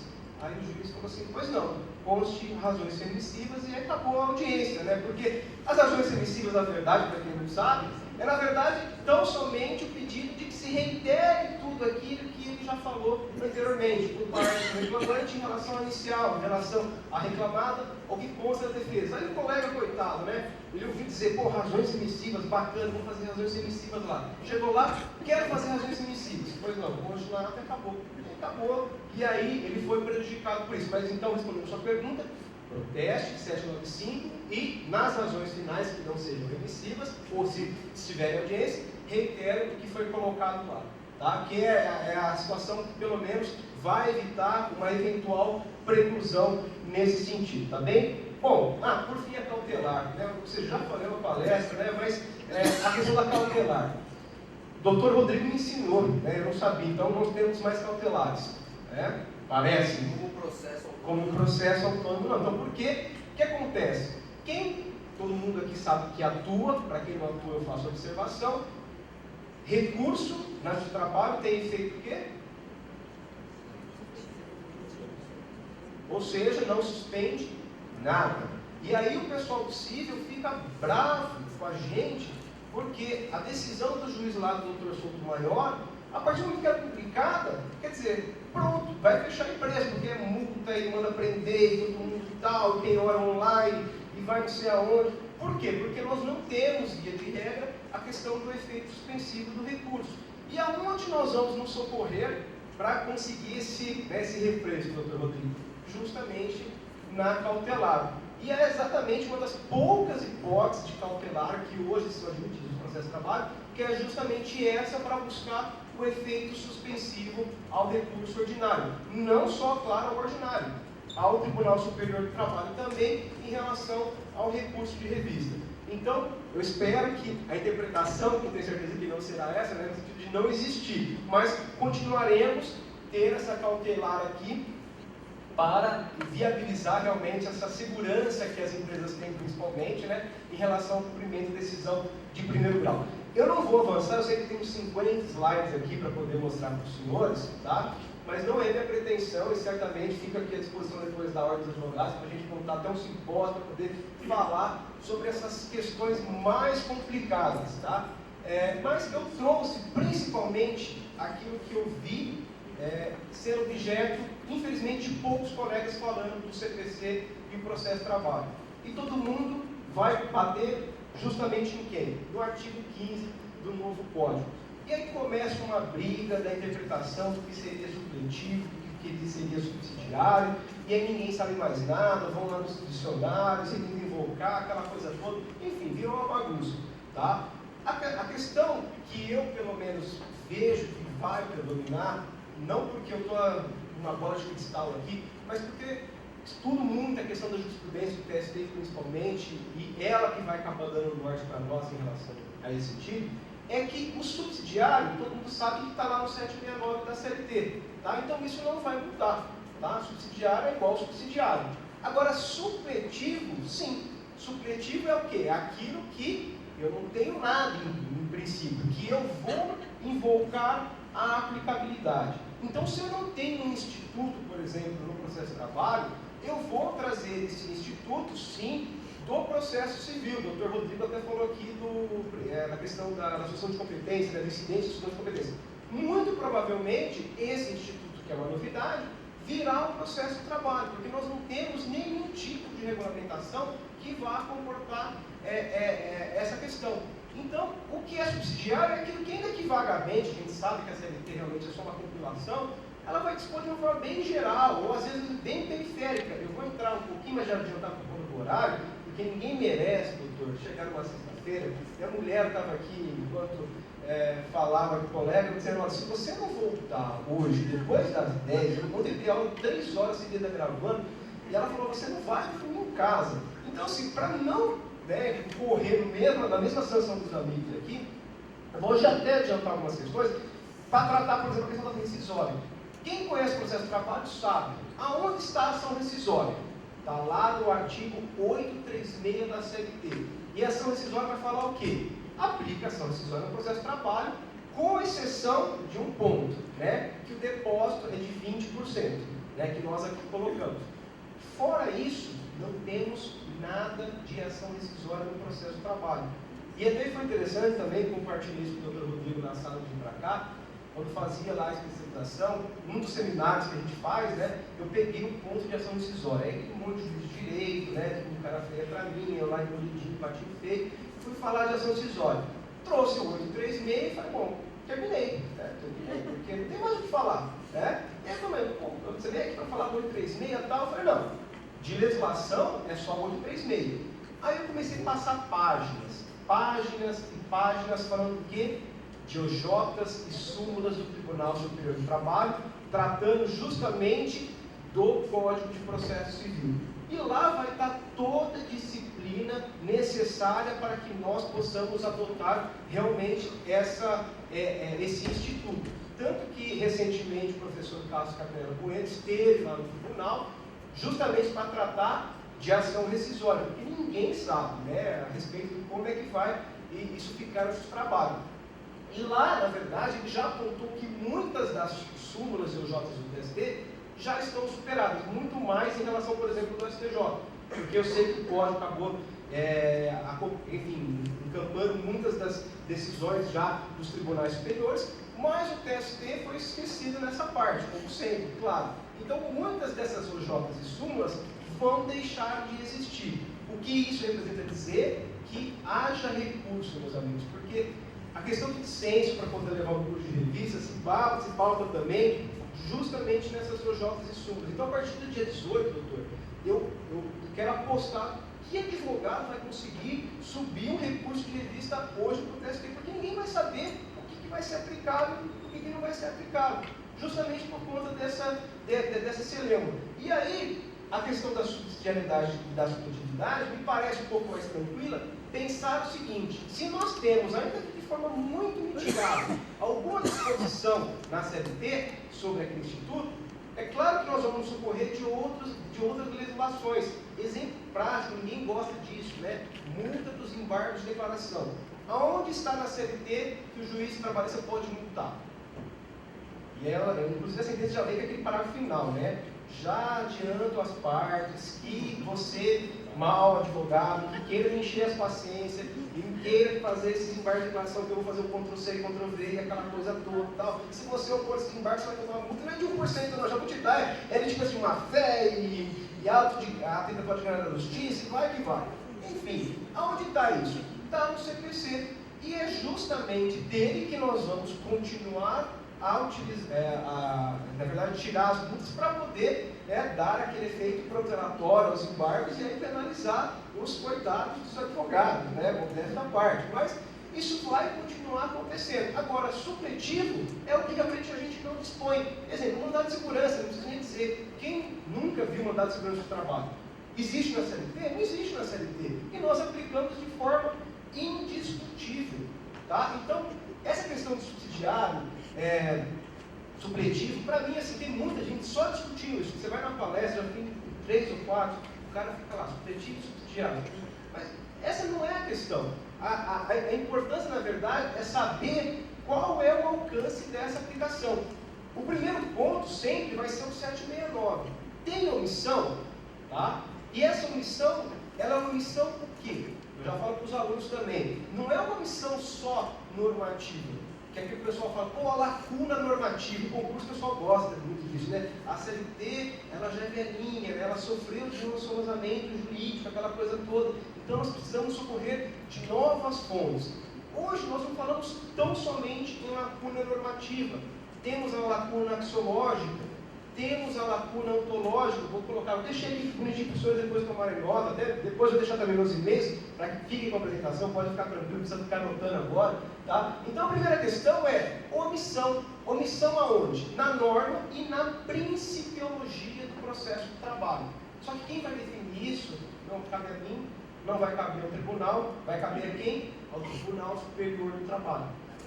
Aí o juiz falou assim, pois não, conste razões remissivas e acabou a audiência, porque as razões remissivas, na verdade, para quem não sabe, na verdade tão somente o pedido de que se reitere tudo aquilo que ele já falou anteriormente, por parte do reclamante em relação à inicial, em relação à reclamada ou que consta da defesa. Aí o colega, coitado, ele ouviu dizer, razões remissivas, bacana, vamos fazer razões remissivas lá. Chegou lá, quero fazer razões remissivas. Pois não, conste lá, até acabou. Acabou. E aí ele foi prejudicado por isso. Mas então, respondendo a sua pergunta, proteste 795 e nas razões finais que não sejam remissivas, ou se estiverem audiência, reitero o que foi colocado lá. Tá? Que é a situação que pelo menos vai evitar uma eventual preclusão nesse sentido, tá bem? Bom, por fim a cautelar, você já falou na palestra, mas a questão da cautelar. O doutor Rodrigo me ensinou, eu não sabia, então nós temos mais cautelares, parece. Como um processo autônomo, não. Então, por quê? O que acontece? Todo mundo aqui sabe que atua, para quem não atua eu faço observação, recurso na justiça do trabalho tem efeito o quê? Ou seja, não suspende nada. E aí o pessoal do cível fica bravo com a gente, porque a decisão do juiz lá do doutor Sotomayor, a partir do momento que ela é publicada, quer dizer, pronto, vai fechar a empresa, porque é multa e manda prender e todo mundo e tal, e tem hora online e vai não sei aonde. Por quê? Porque nós não temos, via de regra, a questão do efeito suspensivo do recurso. E aonde nós vamos nos socorrer para conseguir esse refresco, doutor Rodrigo? Justamente na cautelar. E é exatamente uma das poucas hipóteses de cautelar que hoje são admitidas no processo de trabalho, que é justamente essa para buscar o efeito suspensivo ao recurso ordinário. Não só, claro, ao ordinário, ao Tribunal Superior do Trabalho também em relação ao recurso de revista. Então, eu espero que a interpretação, que eu tenho certeza que não será essa, no sentido de não existir, mas continuaremos ter essa cautelar aqui para viabilizar realmente essa segurança que as empresas têm, principalmente, em relação ao cumprimento de decisão de primeiro grau. Eu não vou avançar, eu sei que tem uns 50 slides aqui para poder mostrar para os senhores, tá? Mas não é minha pretensão e certamente fica aqui à disposição depois da Ordem dos Advogados para a gente montar até um simpósio para poder falar sobre essas questões mais complicadas, tá? Mas eu trouxe principalmente aquilo que eu vi ser objeto, infelizmente, de poucos colegas falando do CPC e o processo de trabalho. E todo mundo vai bater justamente em quem? No artigo 15 do novo Código. E aí começa uma briga da interpretação do que seria supletivo, do que seria subsidiário, e aí ninguém sabe mais nada, vão lá nos dicionários, e tem que invocar aquela coisa toda, enfim, virou uma bagunça. Tá? A questão que eu, pelo menos, vejo que vai predominar, não porque eu estou numa bola de cristal aqui, mas porque estudo muito a questão da jurisprudência do TST principalmente, e ela que vai acabar dando norte para nós em relação a esse sentido, é que o subsidiário, todo mundo sabe que está lá no 769 da CLT, tá? Então isso não vai mudar, tá? Subsidiário é igual ao subsidiário. Agora, supletivo, sim. Supletivo é o quê? É aquilo que eu não tenho nada em princípio, que eu vou invocar a aplicabilidade. Então, se eu não tenho um instituto, por exemplo, no processo de trabalho, eu vou trazer esse instituto, sim, do processo civil. O Dr. Rodrigo até falou aqui da questão da assunção de competência, da incidência de assunção de competência. Muito provavelmente, esse instituto, que é uma novidade, virá um processo de trabalho, porque nós não temos nenhum tipo de regulamentação que vá comportar essa questão. Então, o que é subsidiário é aquilo que, ainda que vagamente, a gente sabe que a CLT realmente é só uma compilação, ela vai dispor de uma forma bem geral, ou às vezes bem periférica. Eu vou entrar um pouquinho, mas já adiantar um pouco do horário, porque ninguém merece, doutor, chegar numa sexta-feira, e a mulher estava aqui, enquanto falava com o colega, dizendo, olha, se você não voltar hoje, depois das 10, eu vou ter aula 3 horas seguidas gravando, e ela falou, você não vai dormir em casa. Então, assim, para não correr na mesma sanção dos amigos aqui, eu vou já até adiantar algumas questões, para tratar, por exemplo, a questão da rescisória. Quem conhece o processo de trabalho sabe aonde está a ação rescisória. Está lá no artigo 836 da CLT. E a ação rescisória vai falar o quê? Aplica a ação rescisória no processo de trabalho, com exceção de um ponto, que o depósito é de 20%, que nós aqui colocamos. Fora isso, não temos nada de ação rescisória no processo de trabalho. E até foi interessante também, compartilhar isso com o Dr. Rodrigo na sala de vir para cá, quando fazia lá a especialização, um dos seminários que a gente faz, eu peguei um ponto de ação rescisória. Aí um monte de direito, um cara feio para mim, eu lá encolhidinho, patinho feio, fui falar de ação rescisória. Trouxe o 836 e falei, bom, terminei, porque não tem mais o que falar. E aí você veio aqui para falar do 836 e tal, eu falei, não, de legislação é só o 836. Aí eu comecei a passar páginas e páginas falando do quê? De OJs e súmulas do Tribunal Superior do Trabalho, tratando justamente do Código de Processo Civil. E lá vai estar toda a disciplina necessária para que nós possamos adotar realmente esse instituto. Tanto que, recentemente, o professor Cássio Capela Bueno esteve lá no tribunal, justamente para tratar de ação rescisória, porque ninguém sabe a respeito de como é que vai isso ficar nos trabalhos. E lá, na verdade, ele já apontou que muitas das súmulas e OJs do TST já estão superadas, muito mais em relação, por exemplo, do STJ, porque eu sei que o Código acabou, encampando muitas das decisões já dos tribunais superiores, mas o TST foi esquecido nessa parte, como sempre, claro. Então, muitas dessas OJs e súmulas vão deixar de existir. O que isso representa dizer? Que haja recurso, meus amigos, porque a questão de licença para poder levar o curso de revista se pauta também justamente nessas OJs e súmulas. Então, a partir do dia 18, doutor, eu quero apostar que advogado vai conseguir subir um recurso de revista hoje para o TST, porque ninguém vai saber o que vai ser aplicado e o que não vai ser aplicado, justamente por conta dessa celeuma. E aí, a questão da subsidiariedade e da subjetividade me parece um pouco mais tranquila, pensar o seguinte: se nós temos, ainda que de forma muito mitigada, alguma disposição na CLT sobre aquele instituto, é claro que nós vamos socorrer de outras legislações. Exemplo prático, ninguém gosta disso, multa dos embargos de declaração. Aonde está na CLT que o juiz trabalhista pode multar? E inclusive a sentença já vem com aquele parágrafo final, já adianto as partes que você, mau advogado, que queira encher as paciências e queira fazer esses embargos de declaração, que eu vou fazer o Ctrl-C e Ctrl-V e aquela coisa toda e tal. Se você opor esses embargos, você vai tomar uma multa, não é de 1%, não, já vou te dar, tipo assim, uma fé e a tentativa de ganhar da justiça, vai que vai. Enfim, aonde está isso? Está no CPC. E é justamente dele que nós vamos continuar a utilizar, na verdade, tirar as multas para poder dar aquele efeito protelatório aos embargos e aí penalizar os coitados dos advogados, modéstia da parte. Mas isso vai continuar acontecendo. Agora, supletivo é o que realmente a gente não dispõe. Exemplo, mandado de segurança, não precisa nem dizer. Quem nunca viu mandado de segurança do trabalho? Existe na CLT? Não existe na CLT. E nós aplicamos de forma indiscutível. Tá? Então, essa questão de subsidiário, supletivo, para mim, assim, tem muita gente só discutindo isso. Você vai na palestra, já tem 3 ou 4, o cara fica lá, supletivo e subsidiário. Mas essa não é a questão. A importância, na verdade, é saber qual é o alcance dessa aplicação. O primeiro ponto sempre vai ser o 769. Tem omissão, tá? E essa omissão, ela é uma omissão por quê? Eu já falo para os alunos também. Não é uma omissão só normativa. Que aqui o pessoal fala, pô, a lacuna normativa. O concurso o pessoal gosta muito disso, né? A CLT, ela já é velhinha, né? Ela sofreu de um relacionamento jurídico, aquela coisa toda. Então nós precisamos socorrer de novas fontes. Hoje nós não falamos tão somente em lacuna normativa. Temos a lacuna axiológica, temos a lacuna ontológica. Vou colocar, eu deixei aqui bonitinho para os senhores depois tomarem nota, depois eu vou deixar também nos e-mails, para que fiquem com a apresentação, pode ficar tranquilo, não precisa ficar anotando agora. Tá? Então a primeira questão é omissão. Omissão aonde? Na norma e na principiologia do processo de trabalho. Só que quem vai definir isso não cabe a mim, não vai caber ao tribunal, vai caber a quem? Ao Tribunal Superior do Trabalho.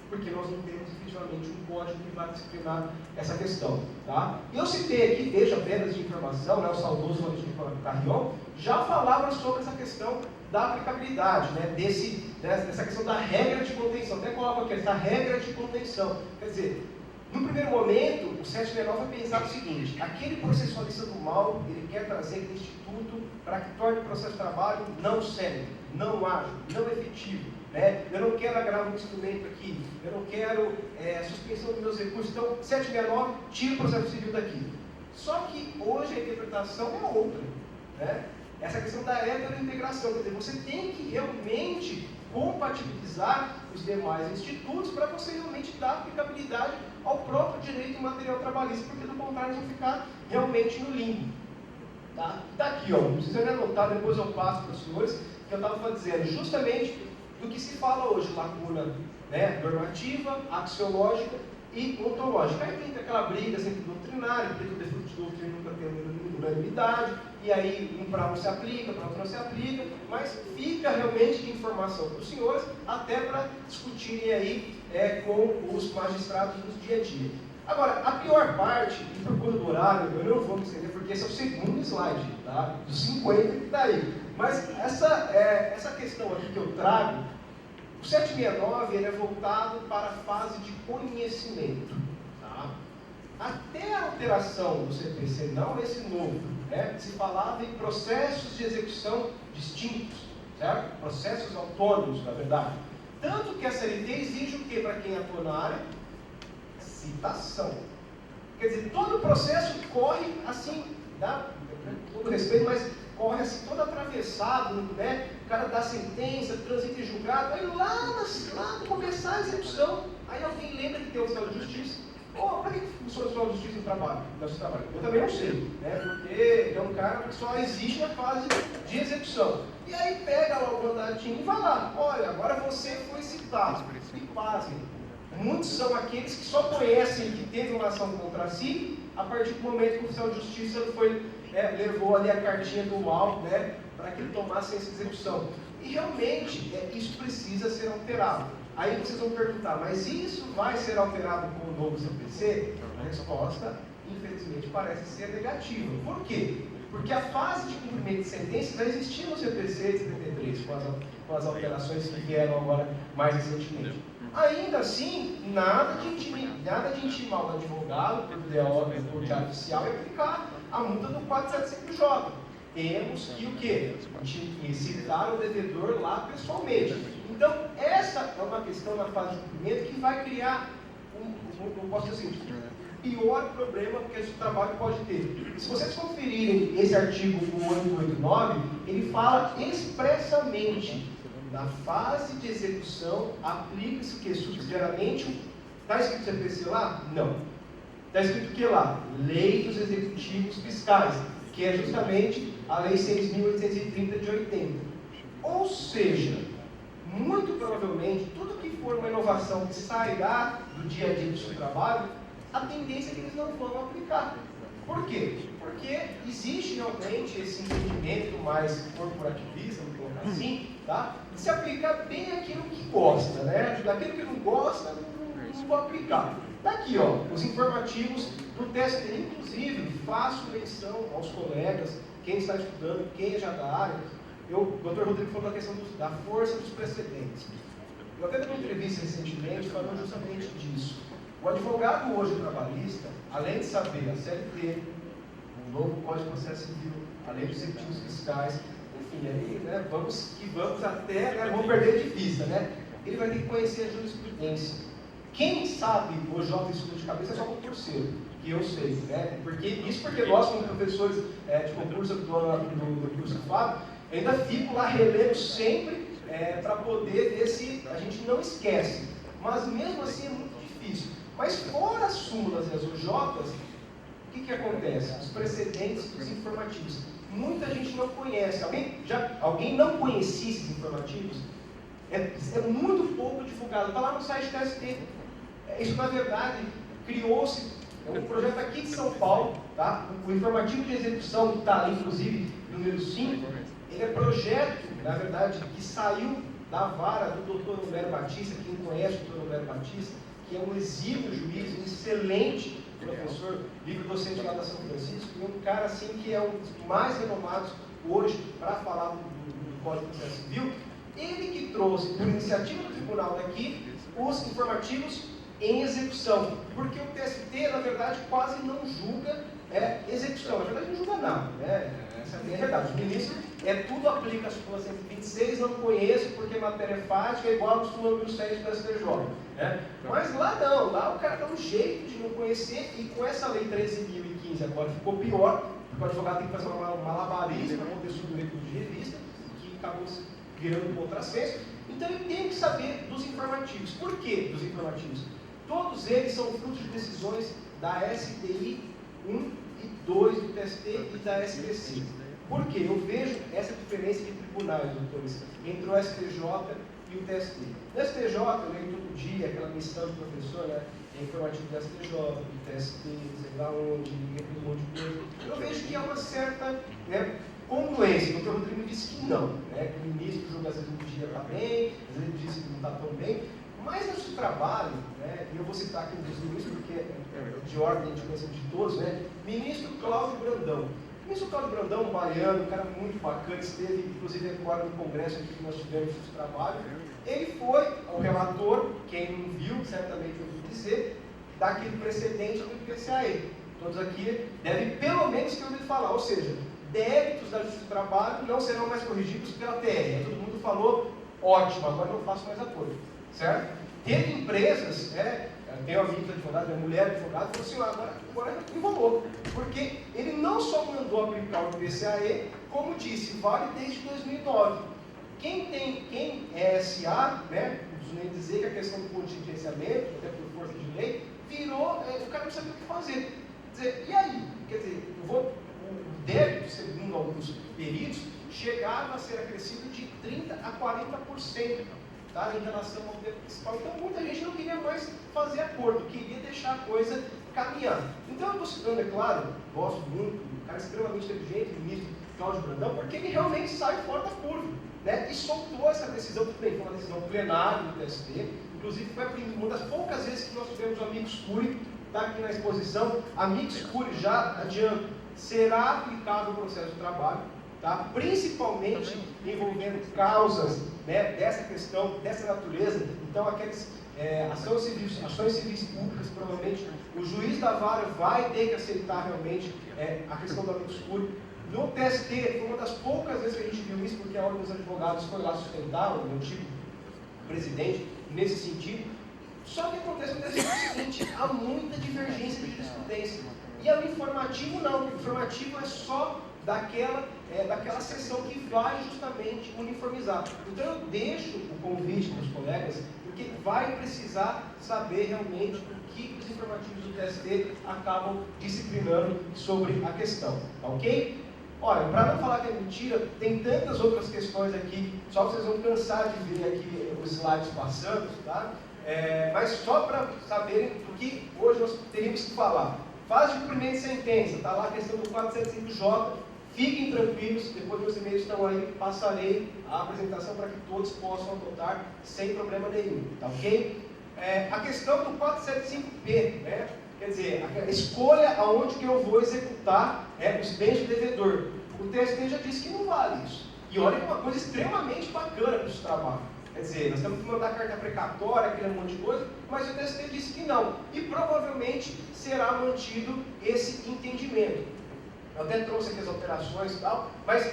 Porque nós não temos efetivamente um código que vai disciplinar essa questão. Tá? Eu citei aqui, veja apenas de informação, né, o saudoso Valdir Carrion, já falava sobre essa questão da aplicabilidade, né, dessa questão da regra de contenção. Até coloco aqui, essa regra de contenção. Quer dizer, no primeiro momento, o 769 vai pensar o seguinte: aquele processualista do mal, ele quer trazer aquele instituto para que torne o processo de trabalho não sério, não ágil, não efetivo. Né? Eu não quero agravar um instrumento aqui, eu não quero suspensão dos meus recursos. Então, 769, tira o processo civil daqui. Só que hoje a interpretação é outra. Né? Essa questão da heterointegração, quer dizer, você tem que realmente compatibilizar os demais institutos para você realmente dar aplicabilidade ao próprio direito material trabalhista, porque do contrário eles vão ficar realmente no limbo. Tá aqui, ó, não precisa nem anotar, depois eu passo para os senhores, que eu estava dizendo justamente do que se fala hoje, lacuna, né, normativa, axiológica e ontológica. Aí tem aquela briga sempre doutrinária, porque o defeito de doutrina nunca tem unanimidade, e aí um para um se aplica, para outro não se aplica, mas fica realmente de informação para os senhores, até para discutirem aí com os magistrados do dia a dia. Agora, a pior parte, e por conta do horário, eu não vou me estender, porque esse é o segundo slide, tá? Dos 50 que está aí. Mas essa questão aqui que eu trago, o 769 ele é voltado para a fase de conhecimento. Tá? Até a alteração do CPC, não esse novo, né, se falava em processos de execução distintos, certo? Processos autônomos, na verdade. Tanto que a CLT exige o que para quem atua na área? Citação. Quer dizer, todo o processo corre assim, dá todo respeito, mas corre assim, todo atravessado, né? O cara dá sentença, transita em julgado, aí lá no começar a execução, aí alguém lembra que tem o oficial de justiça. Para que funciona o oficial de justiça no trabalho? Eu também não sei, né? Porque é um cara que só existe na fase de execução. E aí pega lá o mandatinho e vai lá, olha, agora você foi citado. E pasmem, muitos são aqueles que só conhecem que teve uma ação contra si a partir do momento que o oficial de justiça levou ali a cartinha do mal, né, para que ele tomasse essa execução. E realmente isso precisa ser alterado. Aí vocês vão perguntar, mas isso vai ser alterado com o novo CPC? A resposta, infelizmente, parece ser negativa. Por quê? Porque a fase de cumprimento de sentença já existia no CPC de 73, com as alterações que vieram agora mais recentemente. Ainda assim, nada de intimar o advogado, por diário oficial, e aplicar a multa do 475J. Temos que o quê? Citar o devedor lá pessoalmente. Então, essa é uma questão na fase de cumprimento que vai criar o pior problema que esse trabalho pode ter. Se vocês conferirem esse artigo 889, ele fala expressamente na fase de execução, aplica-se o que? Subsidiariamente, está escrito CPC lá? Não. Está escrito o que lá? Lei dos Executivos Fiscais, que é justamente a Lei 6.830 de 80. Ou seja, muito provavelmente, tudo que for uma inovação que sairá do dia a dia do seu trabalho, a tendência é que eles não vão aplicar. Por quê? Porque existe realmente esse entendimento mais corporativista, vamos colocar assim, tá? De se aplicar bem aquilo que gosta, né? Daquilo que não gosta, não vou aplicar. Está aqui, ó, os informativos do TST. Inclusive, faço menção aos colegas, quem está estudando, quem é já da área. O Dr. Rodrigo falou da questão da força dos precedentes. Eu até dei uma entrevista recentemente falando justamente disso. O advogado hoje trabalhista, além de saber a CLT, o novo Código de Processo Civil, a lei dos incentivos fiscais, enfim, aí, né, vamos até, né, vamos perder de vista, né? Ele vai ter que conhecer a jurisprudência. Quem sabe o jovem estudo de cabeça é só concurseiro, que eu sei, né? Porque nós, como professores de concurso do curso FAB, ainda fico lá relendo sempre para poder ver se a gente não esquece. Mas mesmo assim é muito difícil. Mas fora as súmulas e as UJs, o que acontece? Os precedentes dos informativos. Muita gente não conhece. Alguém não conhecia esses informativos? É muito pouco divulgado. Está lá no site da TST. Isso, na verdade, criou-se um projeto aqui de São Paulo, tá? O informativo de execução, que está ali, inclusive, número 5, ele é projeto, na verdade, que saiu da vara do Dr. Humberto Batista. Quem conhece o Dr. Humberto Batista, que é um exímio juiz, um excelente professor, livre-docente lá da São Francisco, e um cara assim que é um dos mais renomados hoje para falar do Código de Processo Civil. Ele que trouxe, por iniciativa do tribunal daqui, os informativos em execução, porque o TST, na verdade, quase não julga execução, na verdade não julga nada, né? Essa é a verdade. Os ministros, tudo aplica a súmula 126, não conheço porque matéria é fática, é igual ao súmula número 7 do STJ, né? Mas lá não, lá o cara dá um jeito de não conhecer, e com essa lei 13.015 agora ficou pior, porque o advogado tem que fazer uma malabarismo para poder subir recurso de revista, que acabou virando um contrassenso. Então ele tem que saber dos informativos. Por que dos informativos? Todos eles são frutos de decisões da STI 1 e 2 do TST e da STC. Por quê? Eu vejo essa diferença de tribunais, doutores, entre o STJ e o TST. No STJ, eu leio todo dia aquela missão do professor, né? Informativo do STJ, do TST, sei lá onde, um monte de coisa. Eu vejo que há uma certa congruência. O Dr. Rodrigo disse que não, né? Que o ministro julga às vezes um dia está bem, às vezes ele disse que não está tão bem. Mas no seu trabalho, né, e eu vou citar aqui um dos ministros, porque é de ordem de conhecimento de todos, né? Ministro Cláudio Brandão. O ministro Cláudio Brandão, um baiano, um cara muito bacana, esteve inclusive agora no congresso aqui que nós tivemos esse trabalho. Ele foi o relator, quem não viu, certamente ouviu dizer, daquele precedente do IPCAE. Todos aqui devem pelo menos ter ouvido falar, ou seja, débitos da Justiça do Trabalho não serão mais corrigidos pela TR. Aí todo mundo falou, ótimo, agora não faço mais apoio. Certo? Teve empresas, tem um amigo advogado, minha mulher advogada, falou assim, agora enrolou. Porque ele não só mandou aplicar o IPCAE, como disse, vale desde 2009. Quem é SA, né, não preciso nem dizer que a questão do contingenciamento, até por força de lei, virou, o cara não sabia o que fazer. Quer dizer, e aí? Quer dizer, o débito, segundo alguns peritos, chegava a ser acrescido de 30% a 40%. Tá, em relação ao débito principal. Então, muita gente não queria mais fazer acordo, queria deixar a coisa caminhar. Então, eu estou citando, é claro, gosto muito, um cara extremamente inteligente, o ministro Cláudio Brandão, porque ele realmente sai fora da curva, né? E soltou essa decisão, tudo bem, foi uma decisão plenária do TST, inclusive foi uma das poucas vezes que nós tivemos o amicus curiae, está aqui na exposição. Amicus curiae, já adianto, será aplicável ao processo de trabalho, tá? Principalmente envolvendo causas, né, dessa questão, dessa natureza. Então, aquelas ações civis públicas, provavelmente o juiz da vara vai ter que aceitar realmente a questão do amicus curiae. No TST, foi uma das poucas vezes que a gente viu isso, porque a Ordem dos Advogados foi lá sustentar, o antigo presidente, nesse sentido. Só que acontece no TST o seguinte, há muita divergência de jurisprudência. E o informativo não, o informativo é só daquela sessão que vai justamente uniformizar. Então eu deixo o convite para os colegas, porque vai precisar saber realmente o que os informativos do TST acabam disciplinando sobre a questão, tá ok? Olha, para não falar que é mentira, tem tantas outras questões aqui, só vocês vão cansar de ver aqui os slides passando, tá? Mas só para saberem o que hoje nós teríamos que falar. Fase de cumprimento de sentença, está lá a questão do 475J, fiquem tranquilos, depois meus e-mails estão aí, passarei a apresentação para que todos possam adotar sem problema nenhum, tá ok? A questão do 475P, né? Quer dizer, a escolha aonde que eu vou executar os bens do devedor. O TST já disse que não vale isso. E olha que é uma coisa extremamente bacana para o trabalho. Quer dizer, nós temos que mandar carta precatória, aquele monte de coisa, mas o TST disse que não. E provavelmente será mantido esse entendimento. Eu até trouxe aqui as alterações e tal, mas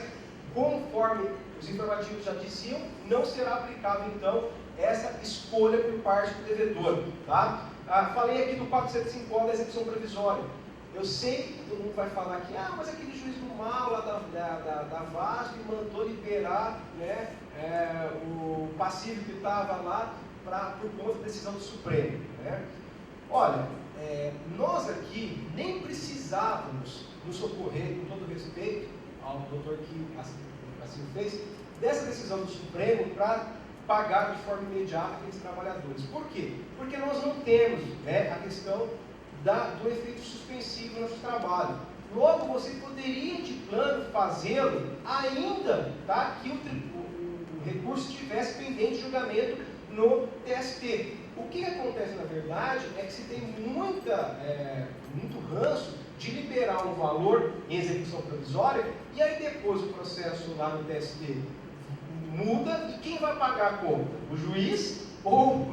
conforme os informativos já diziam, não será aplicável então essa escolha por parte do devedor. Tá? Falei aqui do 475 da execução provisória. Eu sei que todo mundo vai falar que, mas aquele juiz do mal lá da VASP mandou liberar, né, o passivo que estava lá por conta da decisão do Supremo. Né? Olha, nós aqui nem precisávamos nos socorrer, com todo respeito ao doutor que assim fez, dessa decisão do Supremo para pagar de forma imediata aqueles trabalhadores. Por quê? Porque nós não temos, né, a questão do efeito suspensivo no nosso trabalho. Logo, você poderia de plano fazê-lo ainda, tá, que o recurso estivesse pendente de julgamento no TST. O que acontece na verdade é que se tem muito ranço de liberar um valor em execução provisória e aí depois o processo lá no TST muda e quem vai pagar a conta? O juiz ou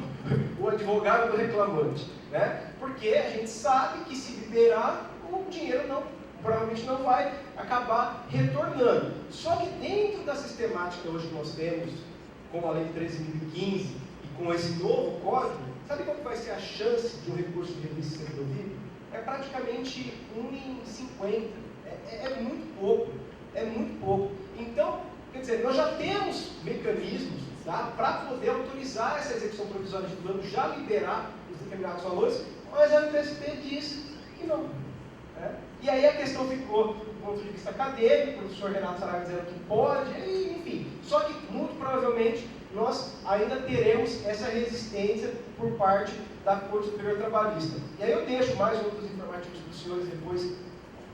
o advogado do reclamante? Né? Porque a gente sabe que se liberar, o dinheiro provavelmente não vai acabar retornando. Só que dentro da sistemática hoje que nós temos, com a Lei 13.015 e com esse novo código, sabe qual vai ser a chance de um recurso de revista ser provido? É praticamente 1 em 50. É muito pouco. É muito pouco. Então, quer dizer, nós já temos mecanismos, tá, para poder autorizar essa execução provisória de plano, já liberar os determinados valores, mas a UTSP diz que não. Né? E aí a questão ficou do ponto de vista acadêmico, o professor Renato Saraiva dizendo que pode, enfim. Só que, muito provavelmente, nós ainda teremos essa resistência por parte da Corte Superior Trabalhista. E aí eu deixo mais outros informativos para os senhores depois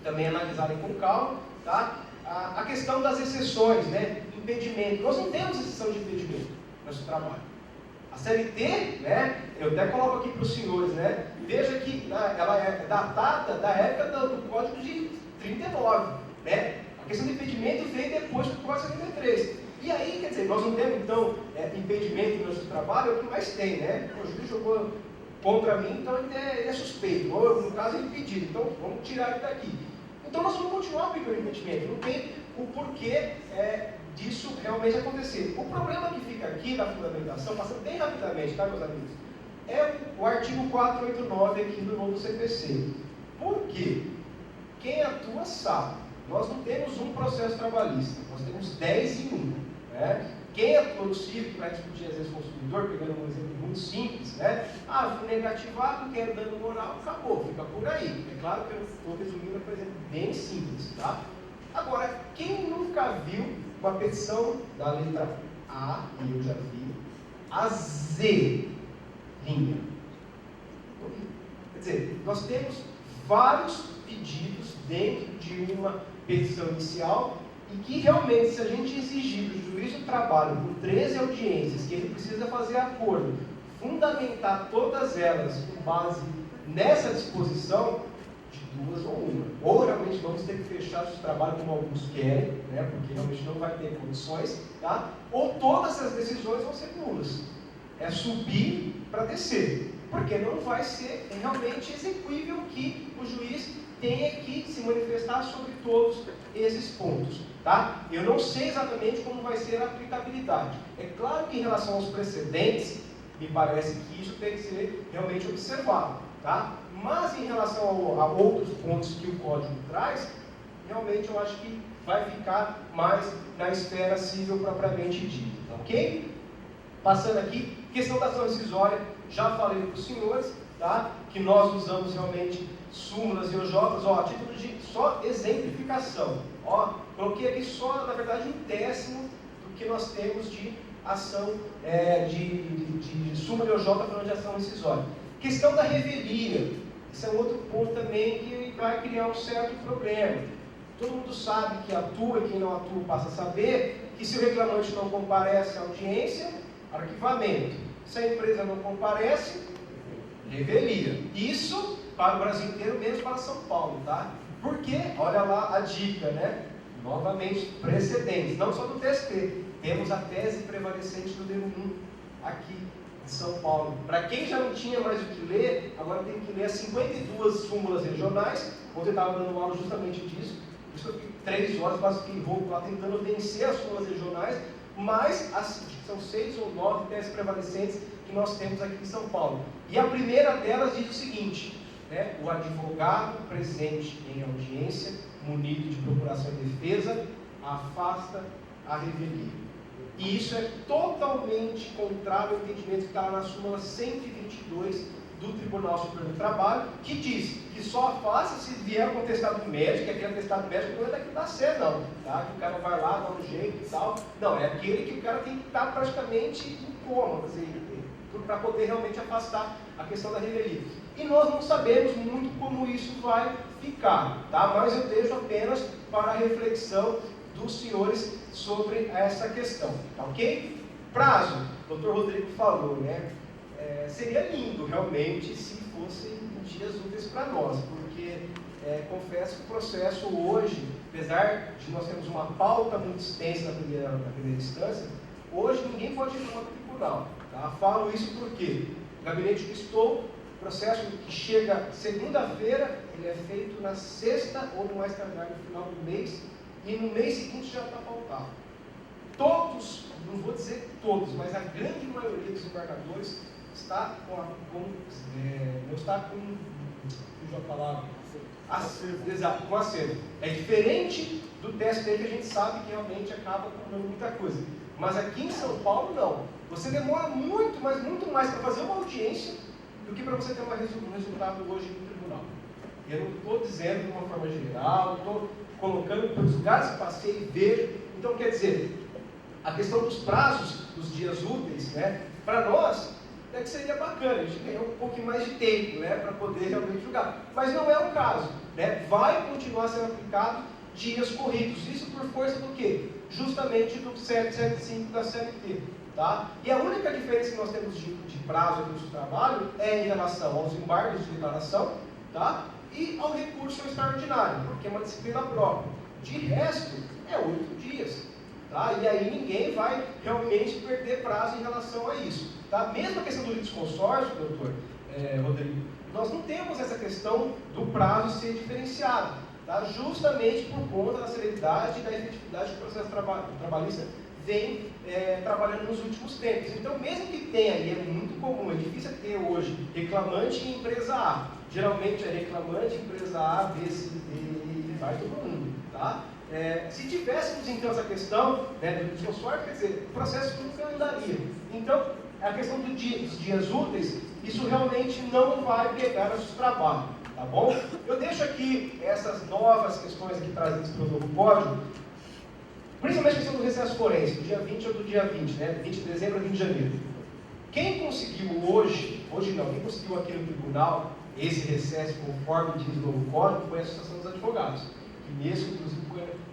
também analisarem com calma, tá? A questão das exceções, né? Impedimento. Nós não temos exceção de impedimento no nosso trabalho. A CLT, né? Eu até coloco aqui para os senhores, né? Veja que ela é datada da época do Código de 39, né? A questão do impedimento veio depois do Código 73. E aí, quer dizer, nós não temos, então, impedimento no nosso trabalho, é o que mais tem, né? O juiz jogou contra mim, então ele é suspeito. Ou, no caso, ele pediu. Então, vamos tirar ele daqui. Então, nós vamos continuar aplicando impedimento. Não tem o porquê disso realmente acontecer. O problema que fica aqui da fundamentação, passando bem rapidamente, tá, meus amigos? É o artigo 489 aqui do novo CPC. Por quê? Quem atua sabe. Nós não temos um processo trabalhista, nós temos 10 em 1. Né? Quem atua no cívico para discutir às vezes com o consumidor, pegando um exemplo muito simples, né? Fui negativado, quero dano moral, acabou, fica por aí. É claro que eu estou resumindo, por exemplo, bem simples. Tá? Agora, quem nunca viu uma petição da letra A, e eu já vi, a Z, linha? Quer dizer, nós temos vários pedidos dentro de uma petição inicial e que realmente, se a gente exigir do juiz do trabalho por 13 audiências, que ele precisa fazer acordo, fundamentar todas elas com base nessa disposição, de duas ou uma. Ou realmente vamos ter que fechar o trabalho como alguns querem, né, porque realmente não vai ter condições, tá? Ou todas essas decisões vão ser nulas. É subir para descer. Porque não vai ser realmente execuível que o juiz tenha que se manifestar sobre todos esses pontos. Tá? Eu não sei exatamente como vai ser a aplicabilidade. É claro que em relação aos precedentes, me parece que isso tem que ser realmente observado. Tá? Mas em relação a outros pontos que o código traz, realmente eu acho que vai ficar mais na esfera civil propriamente dita. Tá? Ok? Passando aqui, questão da ação rescisória, já falei para os senhores, tá? Que nós usamos realmente súmulas e OJs, ó, a título de só exemplificação. Ó, coloquei aqui só, na verdade, 1/10 do que nós temos de ação, de súmula e OJ falando de ação rescisória. Questão da revelia. Esse é um outro ponto também que vai criar um certo problema. Todo mundo sabe que atua e quem não atua passa a saber que se o reclamante não comparece à audiência, arquivamento. Se a empresa não comparece, revelia. Isso para o Brasil inteiro, menos para São Paulo, tá? Porque, olha lá a dica, né? Novamente, precedentes, não só do TST. Temos a tese prevalecente do D1 aqui de São Paulo. Para quem já não tinha mais o que ler, agora tem que ler as 52 súmulas regionais. Ontem eu estava dando aula justamente disso. Por isso eu fiquei 3 horas, quase fiquei rouco lá, tentando vencer as súmulas regionais. Mas são 6 ou 9 teses prevalecentes que nós temos aqui em São Paulo. E a primeira delas diz o seguinte, né? O advogado presente em audiência, munido de procuração e defesa, afasta a revelia. E isso é totalmente contrário ao entendimento que está na súmula 122 do Tribunal Superior do Trabalho, que diz que só afasta se vier um atestado médico, que aquele atestado médico não é daqui da Sé, não, tá? Que o cara vai lá, dá um jeito e tal. Não, é aquele que o cara tem que estar praticamente em coma, para poder realmente afastar a questão da revelia. E nós não sabemos muito como isso vai ficar, tá? Mas eu deixo apenas para a reflexão dos senhores sobre essa questão, tá ok? Prazo, o Dr. Rodrigo falou, né? Seria lindo realmente se fossem dias úteis para nós, porque confesso que o processo hoje, apesar de nós termos uma pauta muito extensa na primeira instância, hoje ninguém pode reclamar do tribunal, tá? Falo isso porque o gabinete que estou, o processo que chega segunda-feira, ele é feito na sexta ou no mais tardar no final do mês, e no mês seguinte já está pautado. Todos, não vou dizer todos, mas a grande maioria dos embargadores está não está com, fugiu a palavra, exato, com acervo. É diferente do TST que a gente sabe que realmente acaba acumulando muita coisa. Mas aqui em São Paulo, não. Você demora muito, mas muito mais para fazer uma audiência do que para você ter um resultado hoje no tribunal. Eu não estou dizendo de uma forma geral, estou colocando pelos lugares que passei e vejo. Então, quer dizer, a questão dos prazos, dos dias úteis, né, para nós, é que seria bacana, a gente ganhar um pouquinho mais de tempo, né, para poder realmente julgar. Mas não é o caso, né? Vai continuar sendo aplicado dias corridos. Isso por força do quê? Justamente do 775 da CLT. Tá? E a única diferença que nós temos de prazo aqui no trabalho é em relação aos embargos de declaração, tá? E ao recurso extraordinário, porque é uma disciplina própria. De resto, é 8 dias. Tá? E aí ninguém vai realmente perder prazo em relação a isso. Tá? Mesmo a questão do litisconsórcio, doutor Rodrigo, nós não temos essa questão do prazo ser diferenciado, tá? Justamente por conta da celeridade e da efetividade que o processo trabalhista vem trabalhando nos últimos tempos. Então, mesmo que tenha, e é muito comum, é difícil ter hoje reclamante em empresa A. Geralmente é reclamante, empresa A, B, C, D, e vai todo mundo. Tá? Se tivéssemos então essa questão, né, do litisconsórcio, quer dizer, o processo nunca andaria. Então, a questão dos dias úteis, isso realmente não vai pegar nosso trabalho, tá bom? Eu deixo aqui essas novas questões aqui trazidas pelo novo código, principalmente a questão do recesso forense, do dia 20 ou do dia 20, né? 20 de dezembro a 20 de janeiro. Quem conseguiu hoje não, quem conseguiu aqui no tribunal esse recesso conforme diz o novo código foi a Associação dos Advogados, que nesse, inclusive,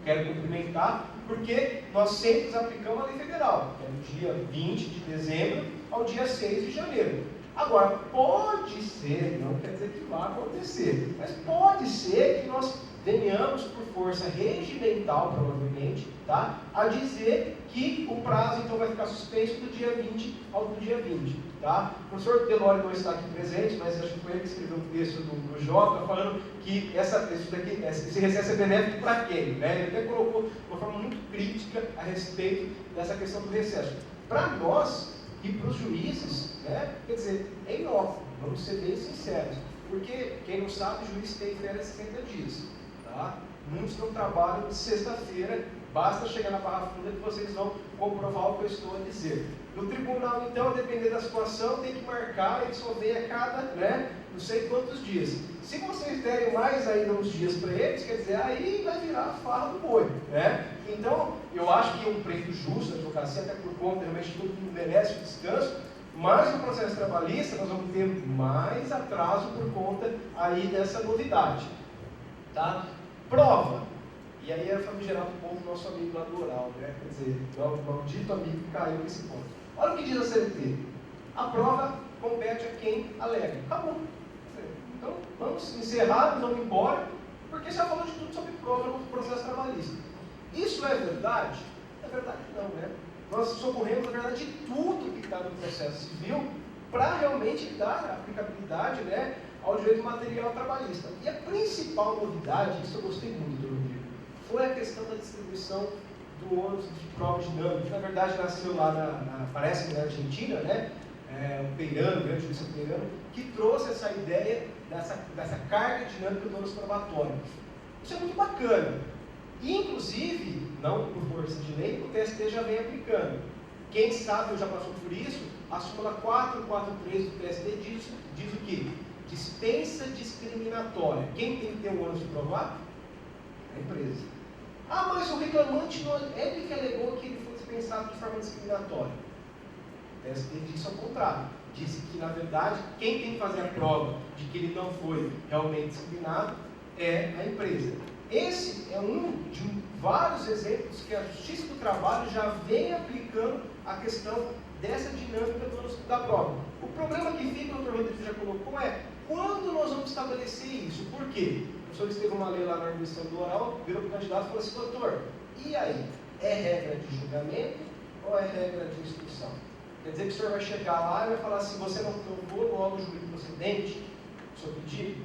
quero cumprimentar, porque nós sempre aplicamos a lei federal, que é do dia 20 de dezembro ao dia 6 de janeiro. Agora, pode ser, não quer dizer que vai acontecer, mas pode ser que nós venhamos, por força regimental, provavelmente, tá, a dizer que o prazo, então, vai ficar suspenso do dia 20 ao do dia 20. Tá? O professor Delore não está aqui presente, mas acho que foi ele que escreveu um texto do Jota, falando que esse recesso é benéfico para quem? Né? Ele até colocou de uma forma muito crítica a respeito dessa questão do recesso. Para nós e para os juízes, né, quer dizer, é inócuo, vamos ser bem sinceros, porque, quem não sabe, o juiz tem férias de 60 dias. Tá? Muitos não trabalham de sexta-feira Basta chegar na barra funda que vocês vão comprovar o que eu estou a dizer. No tribunal, então, a depender da situação, tem que marcar, ele só vem a cada, não sei quantos dias. Se vocês derem mais ainda uns dias para eles, quer dizer, aí vai virar a farra do boi, Então, eu acho que é um preço justo na advocacia, até por conta, realmente, todo mundo merece o descanso, mas no processo trabalhista nós vamos ter mais atraso por conta aí dessa novidade, tá? Prova. E aí é famigerado o ponto do nosso amigo lá do oral, Quer dizer, o maldito amigo que caiu nesse ponto. Olha o que diz a CLT. A prova compete a quem alega. Acabou. Então, vamos encerrar, vamos embora, porque já falou de tudo sobre prova no processo trabalhista. Isso é verdade? É verdade não, Nós socorremos, na verdade, de tudo que está no processo civil para realmente dar aplicabilidade, ao direito material trabalhista. E a principal novidade, isso eu gostei muito, doutor Rodrigo, foi a questão da distribuição do ônus de prova dinâmica, que na verdade nasceu lá, parece na Argentina, o Peirano, o grande juiz Peirano, que trouxe essa ideia dessa carga dinâmica do ônus probatório. Isso é muito bacana. Inclusive, não por força de lei, o TST já vem aplicando. Quem sabe ou já passou por isso, a súmula 443 do TST diz o quê? Dispensa discriminatória. Quem tem que ter o ônus de provar? A empresa. Ah, mas o reclamante não é ele que alegou que ele foi dispensado de forma discriminatória. O TST disse ao contrário. Disse que, na verdade, quem tem que fazer a prova de que ele não foi realmente discriminado é a empresa. Esse é um de vários exemplos que a Justiça do Trabalho já vem aplicando a questão dessa dinâmica da prova. O problema que fica, o doutor Rodrigo já colocou, é quando nós vamos estabelecer isso. Por quê? O professor esteve uma lei lá na arguição do oral, virou para o candidato e falou assim, doutor, e aí? É regra de julgamento ou é regra de instrução? Quer dizer que o senhor vai chegar lá e vai falar assim, você não provou logo o juízo procedente, o seu pedido?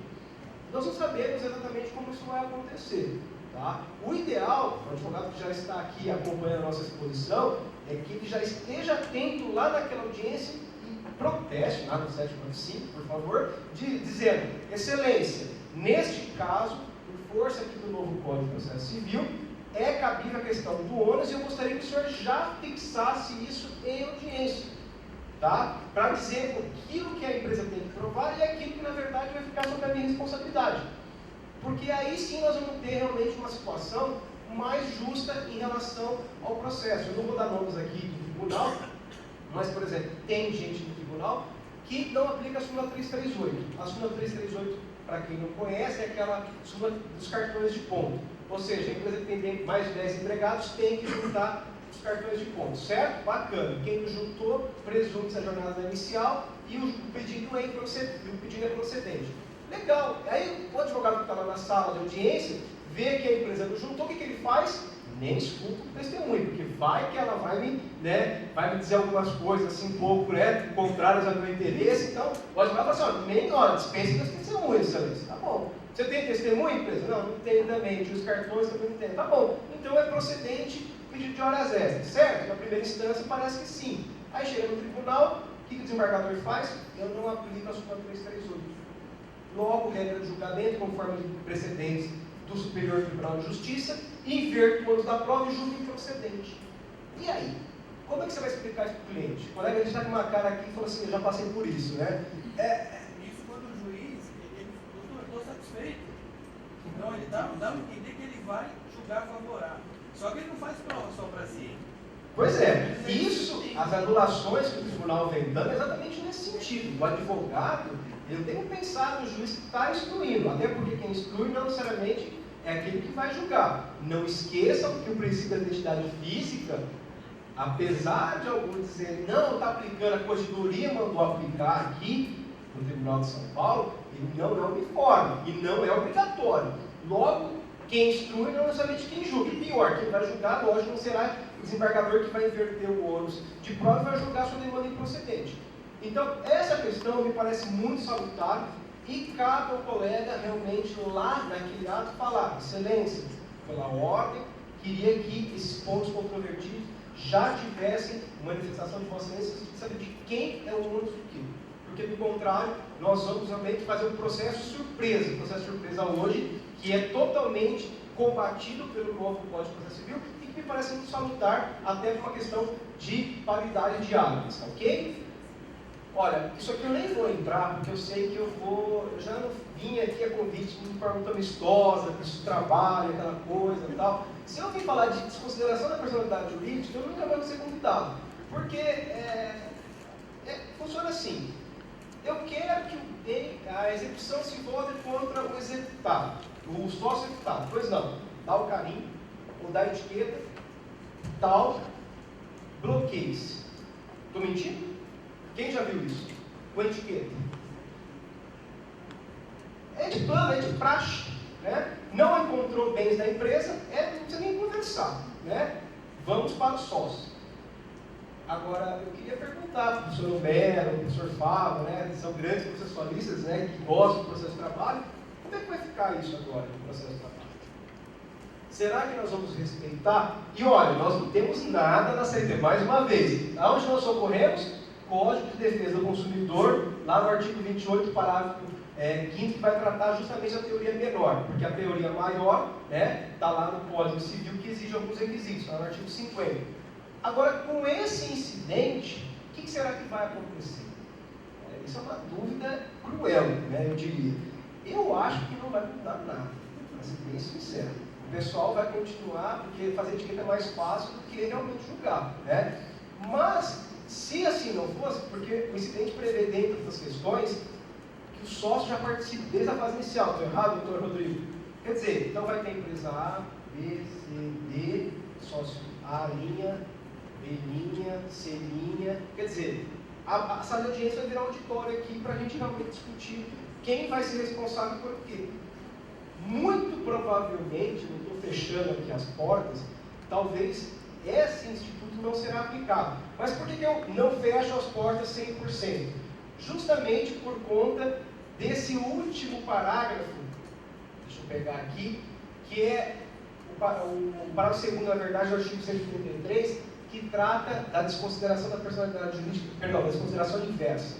Nós não sabemos exatamente como isso vai acontecer. Tá? O ideal, o advogado que já está aqui acompanhando a nossa exposição, é que ele já esteja atento lá naquela audiência e proteste, lá no 795, por favor, dizendo, excelência, neste caso, por força aqui do novo Código de Processo Civil, é cabível a questão do ônus e eu gostaria que o senhor já fixasse isso em audiência, tá? Para dizer aquilo que a empresa tem que provar e aquilo que na verdade vai ficar sob a minha responsabilidade. Porque aí sim nós vamos ter realmente uma situação mais justa em relação ao processo. Eu não vou dar nomes aqui do tribunal, mas, por exemplo, tem gente no tribunal que não aplica a súmula 338. A súmula 338, para quem não conhece, é aquela súmula dos cartões de ponto. Ou seja, a empresa que tem mais de 10 empregados tem que juntar os cartões de ponto, certo? Bacana. Quem não juntou, presume-se a jornada inicial e o pedido é procedente. Legal. Aí o advogado que está lá na sala de audiência vê que a empresa não juntou, o que ele faz? Nem escuta o testemunho, porque vai que ela vai me dizer algumas coisas assim um pouco contrárias ao meu interesse. Então, o advogado fala assim, dispensa das testemunhas, excelência. Tá bom. Você tem testemunho, empresa? Não tem também. Os cartões também não tem. Tá bom. Então é procedente pedido de horas extras, certo? Na primeira instância parece que sim. Aí chega no tribunal, o que o desembargador faz? Eu não aplico a súmula 338. Logo, regra de julgamento, conforme precedentes do Superior Tribunal de Justiça, inverto o ônus da prova e julgo improcedente. E aí? Como é que você vai explicar isso para o cliente? O colega está com uma cara aqui e falou assim, eu já passei por isso, Isso quando o juiz, eu estou satisfeito. Então ele dá a entender que ele vai julgar favorável. Só que ele não faz prova só para si. Pois é, isso, as anulações que o tribunal vem dando é exatamente nesse sentido. O advogado, ele tem que pensar no juiz que está instruindo, até porque quem instrui não necessariamente é aquele que vai julgar. Não esqueçam que o princípio da identidade física, apesar de alguns dizerem, não, está aplicando, a corregedoria mandou aplicar aqui no Tribunal de São Paulo, ele não é uniforme e não é obrigatório. Logo, quem instrui não é necessariamente quem julga. E pior, quem vai julgar, lógico, não será o desembargador que vai inverter o ônus de prova e vai julgar sua demanda improcedente. Então, essa questão me parece muito salutar e cabe ao colega realmente lá naquele ato falar, excelência, pela ordem, queria que esses pontos controvertidos já tivessem manifestação de Vossa Excelência de saber de quem é o ônus do quê. Porque, do contrário, nós vamos realmente fazer um processo surpresa hoje, que é totalmente combatido pelo novo Código de Processo Civil e que me parece muito salutar, até por uma questão de paridade de áreas, ok? Olha, isso aqui eu nem vou entrar, porque eu sei que eu já não vim aqui a convite de uma pergunta amistosa, de trabalho, aquela coisa e tal. Se eu vim falar de desconsideração da personalidade jurídica, eu nunca vou ser convidado, porque funciona assim. Eu quero que a execução se volte contra o executado, o sócio executado. Pois não, dá o carimbo, ou dá a etiqueta, tal, bloqueie-se. Estou mentindo? Quem já viu isso? Com etiqueta. É de plano, é de praxe. Né? Não encontrou bens da empresa, não precisa nem conversar. Né? Vamos para o sócio. Agora, eu queria perguntar para o professor Homero, para o professor Fábio, né, são grandes processualistas, né, que gostam do processo de trabalho, como é que vai ficar isso agora no processo de trabalho? Será que nós vamos respeitar? E olha, nós não temos nada na CLT, mais uma vez, aonde nós socorremos? Código de Defesa do Consumidor, lá no artigo 28, parágrafo 5º, que vai tratar justamente a teoria menor, porque a teoria maior está lá no Código Civil, que exige alguns requisitos, lá no artigo 50. Agora, com esse incidente, o que será que vai acontecer? Isso é uma dúvida cruel, né, eu diria. Eu acho que não vai mudar nada, para ser bem sincero. O pessoal vai continuar, porque fazer etiqueta é mais fácil do que realmente julgar. Né? Mas, se assim não fosse, porque o incidente prevê dentro das questões que o sócio já participe desde a fase inicial. Estou errado, doutor Rodrigo? Quer dizer, então vai ter empresa A, B, C, D, sócio A', B', C', quer dizer, a sala de audiência vai virar um auditório aqui para a gente realmente discutir quem vai ser responsável por quê. Muito provavelmente, não estou fechando aqui as portas, talvez esse instituto não será aplicado. Mas por que eu não fecho as portas 100%? Justamente por conta desse último parágrafo, deixa eu pegar aqui, que é o parágrafo 2º, na verdade, do artigo 133, que trata da desconsideração da personalidade jurídica, da desconsideração inversa,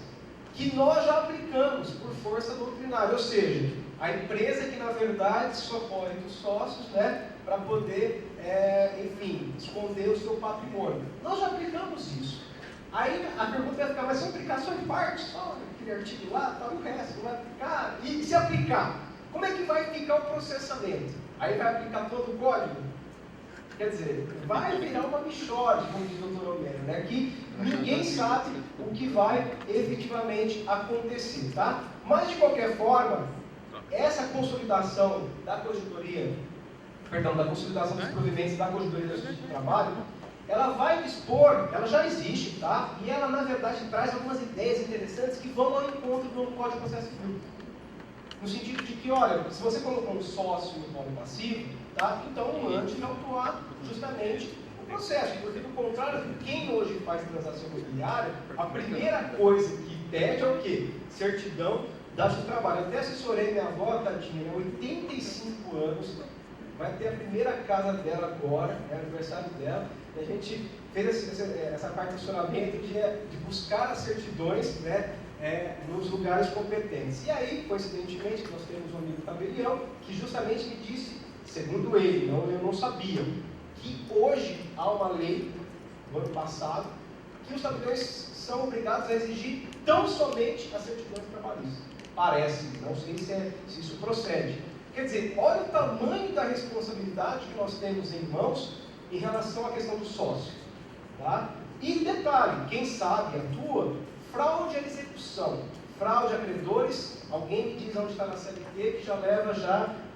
que nós já aplicamos por força doutrinária, ou seja, a empresa que na verdade socorre dos sócios, né, para poder, enfim, esconder o seu patrimônio. Nós já aplicamos isso. Aí a pergunta vai ficar, mas se eu aplicar só em parte, só aquele artigo lá, tal, o resto, não vai aplicar? E se aplicar, como é que vai ficar o processamento? Aí vai aplicar todo o código? Quer dizer, vai virar uma mixórdia, como diz o doutor Homero, né? Que ninguém sabe o que vai efetivamente acontecer, tá? Mas, de qualquer forma, essa consolidação da corregedoria, da consolidação dos provimentos da corregedoria da Justiça do Trabalho, ela vai dispor, ela já existe, tá? E ela, na verdade, traz algumas ideias interessantes que vão ao encontro do novo Código de Processo Civil. No sentido de que, olha, se você colocou um sócio no polo passivo, tá? Então antes de autuar justamente o processo, porque do contrário, quem hoje faz transação imobiliária, a primeira coisa que pede é o quê? Certidão da Justiça do Trabalho. Eu até assessorei minha avó, tadinha, 85 anos, vai ter a primeira casa dela agora, é aniversário dela, e a gente fez essa parte do funcionamento de buscar as certidões, né, nos lugares competentes. E aí, coincidentemente, nós temos um amigo tabelião que justamente me disse, segundo ele, eu não sabia, que hoje há uma lei, no ano passado, que os tabeliões são obrigados a exigir tão somente as certidões trabalhistas. Parece, não sei se isso procede. Quer dizer, olha o tamanho da responsabilidade que nós temos em mãos em relação à questão do sócio. Tá? E detalhe, quem sabe atua, fraude à execução, fraude a credores, alguém me diz onde está na CLT, que já leva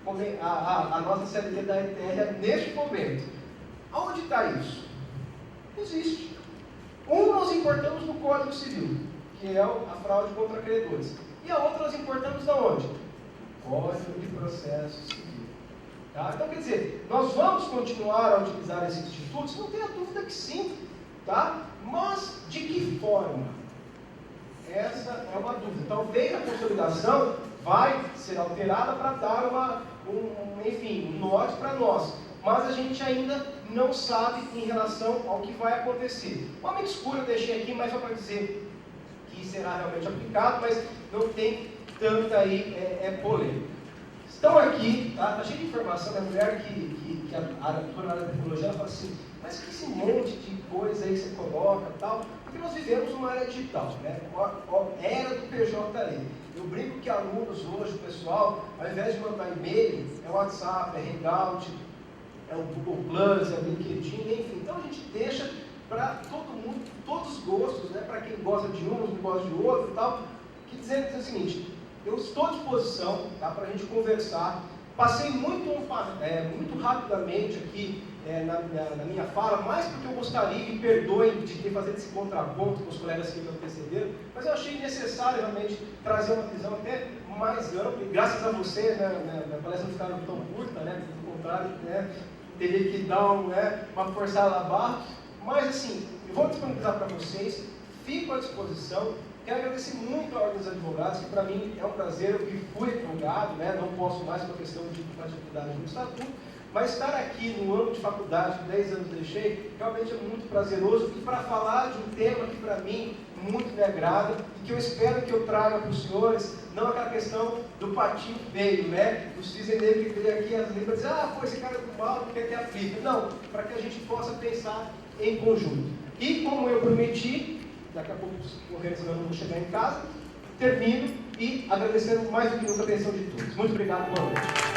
a nossa CLT da Etérea neste momento. Aonde está isso? Existe. Nós importamos no Código Civil, que é a fraude contra credores. E a outra nós importamos de onde? Código de Processo Civil. Tá? Então, quer dizer, nós vamos continuar a utilizar esses institutos? Não tenha dúvida que sim. Tá? Mas, de que forma? Essa é uma dúvida. Talvez a consolidação vai ser alterada para dar um norte para nós. Mas a gente ainda não sabe em relação ao que vai acontecer. Uma mente escura eu deixei aqui, mas só para dizer que será realmente aplicado, mas não tem tanta aí polêmica. estão aqui, tá cheio de informação, da mulher que atua na área da tecnologia, ela fala assim, mas que esse monte de coisa aí que você coloca e tal, porque nós vivemos uma área digital, né? Era do PJE. Eu brinco que alunos hoje, o pessoal, ao invés de mandar e-mail, é WhatsApp, é Hangout, é o Google Plus, é o LinkedIn, enfim. Então a gente deixa para todo mundo, todos os gostos, né? Para quem gosta de um, não gosta de outro e tal. Que dizendo o seguinte, eu estou à disposição, tá, para a gente conversar. Passei muito rapidamente aqui na minha fala, mais porque eu gostaria, me perdoem de ter fazer esse contraponto com os colegas que me antecederam, mas eu achei necessário realmente trazer uma visão até mais ampla, e graças a você, né, minha palestra não ficaram tão curta, né, pelo contrário, né, teria que dar uma forçada na barra, mas assim, eu vou disponibilizar para vocês, fico à disposição. Quero agradecer muito a Ordem dos Advogados, que para mim é um prazer, eu que fui advogado, né, não posso mais por questão de atividade no estatuto, mas estar aqui no ano de faculdade, que 10 anos deixei, realmente é muito prazeroso, e para falar de um tema que para mim muito me agrada, e que eu espero que eu traga para os senhores, não aquela questão do patinho feio, né, do cisne negro que veio aqui as línguas dizer, esse cara é do mal, não quer que aplique. Não, para que a gente possa pensar em conjunto. E como eu prometi, daqui a pouco correndo, senão eu não vou chegar em casa, termino e agradecendo mais do que nunca a atenção de todos. Muito obrigado, boa noite.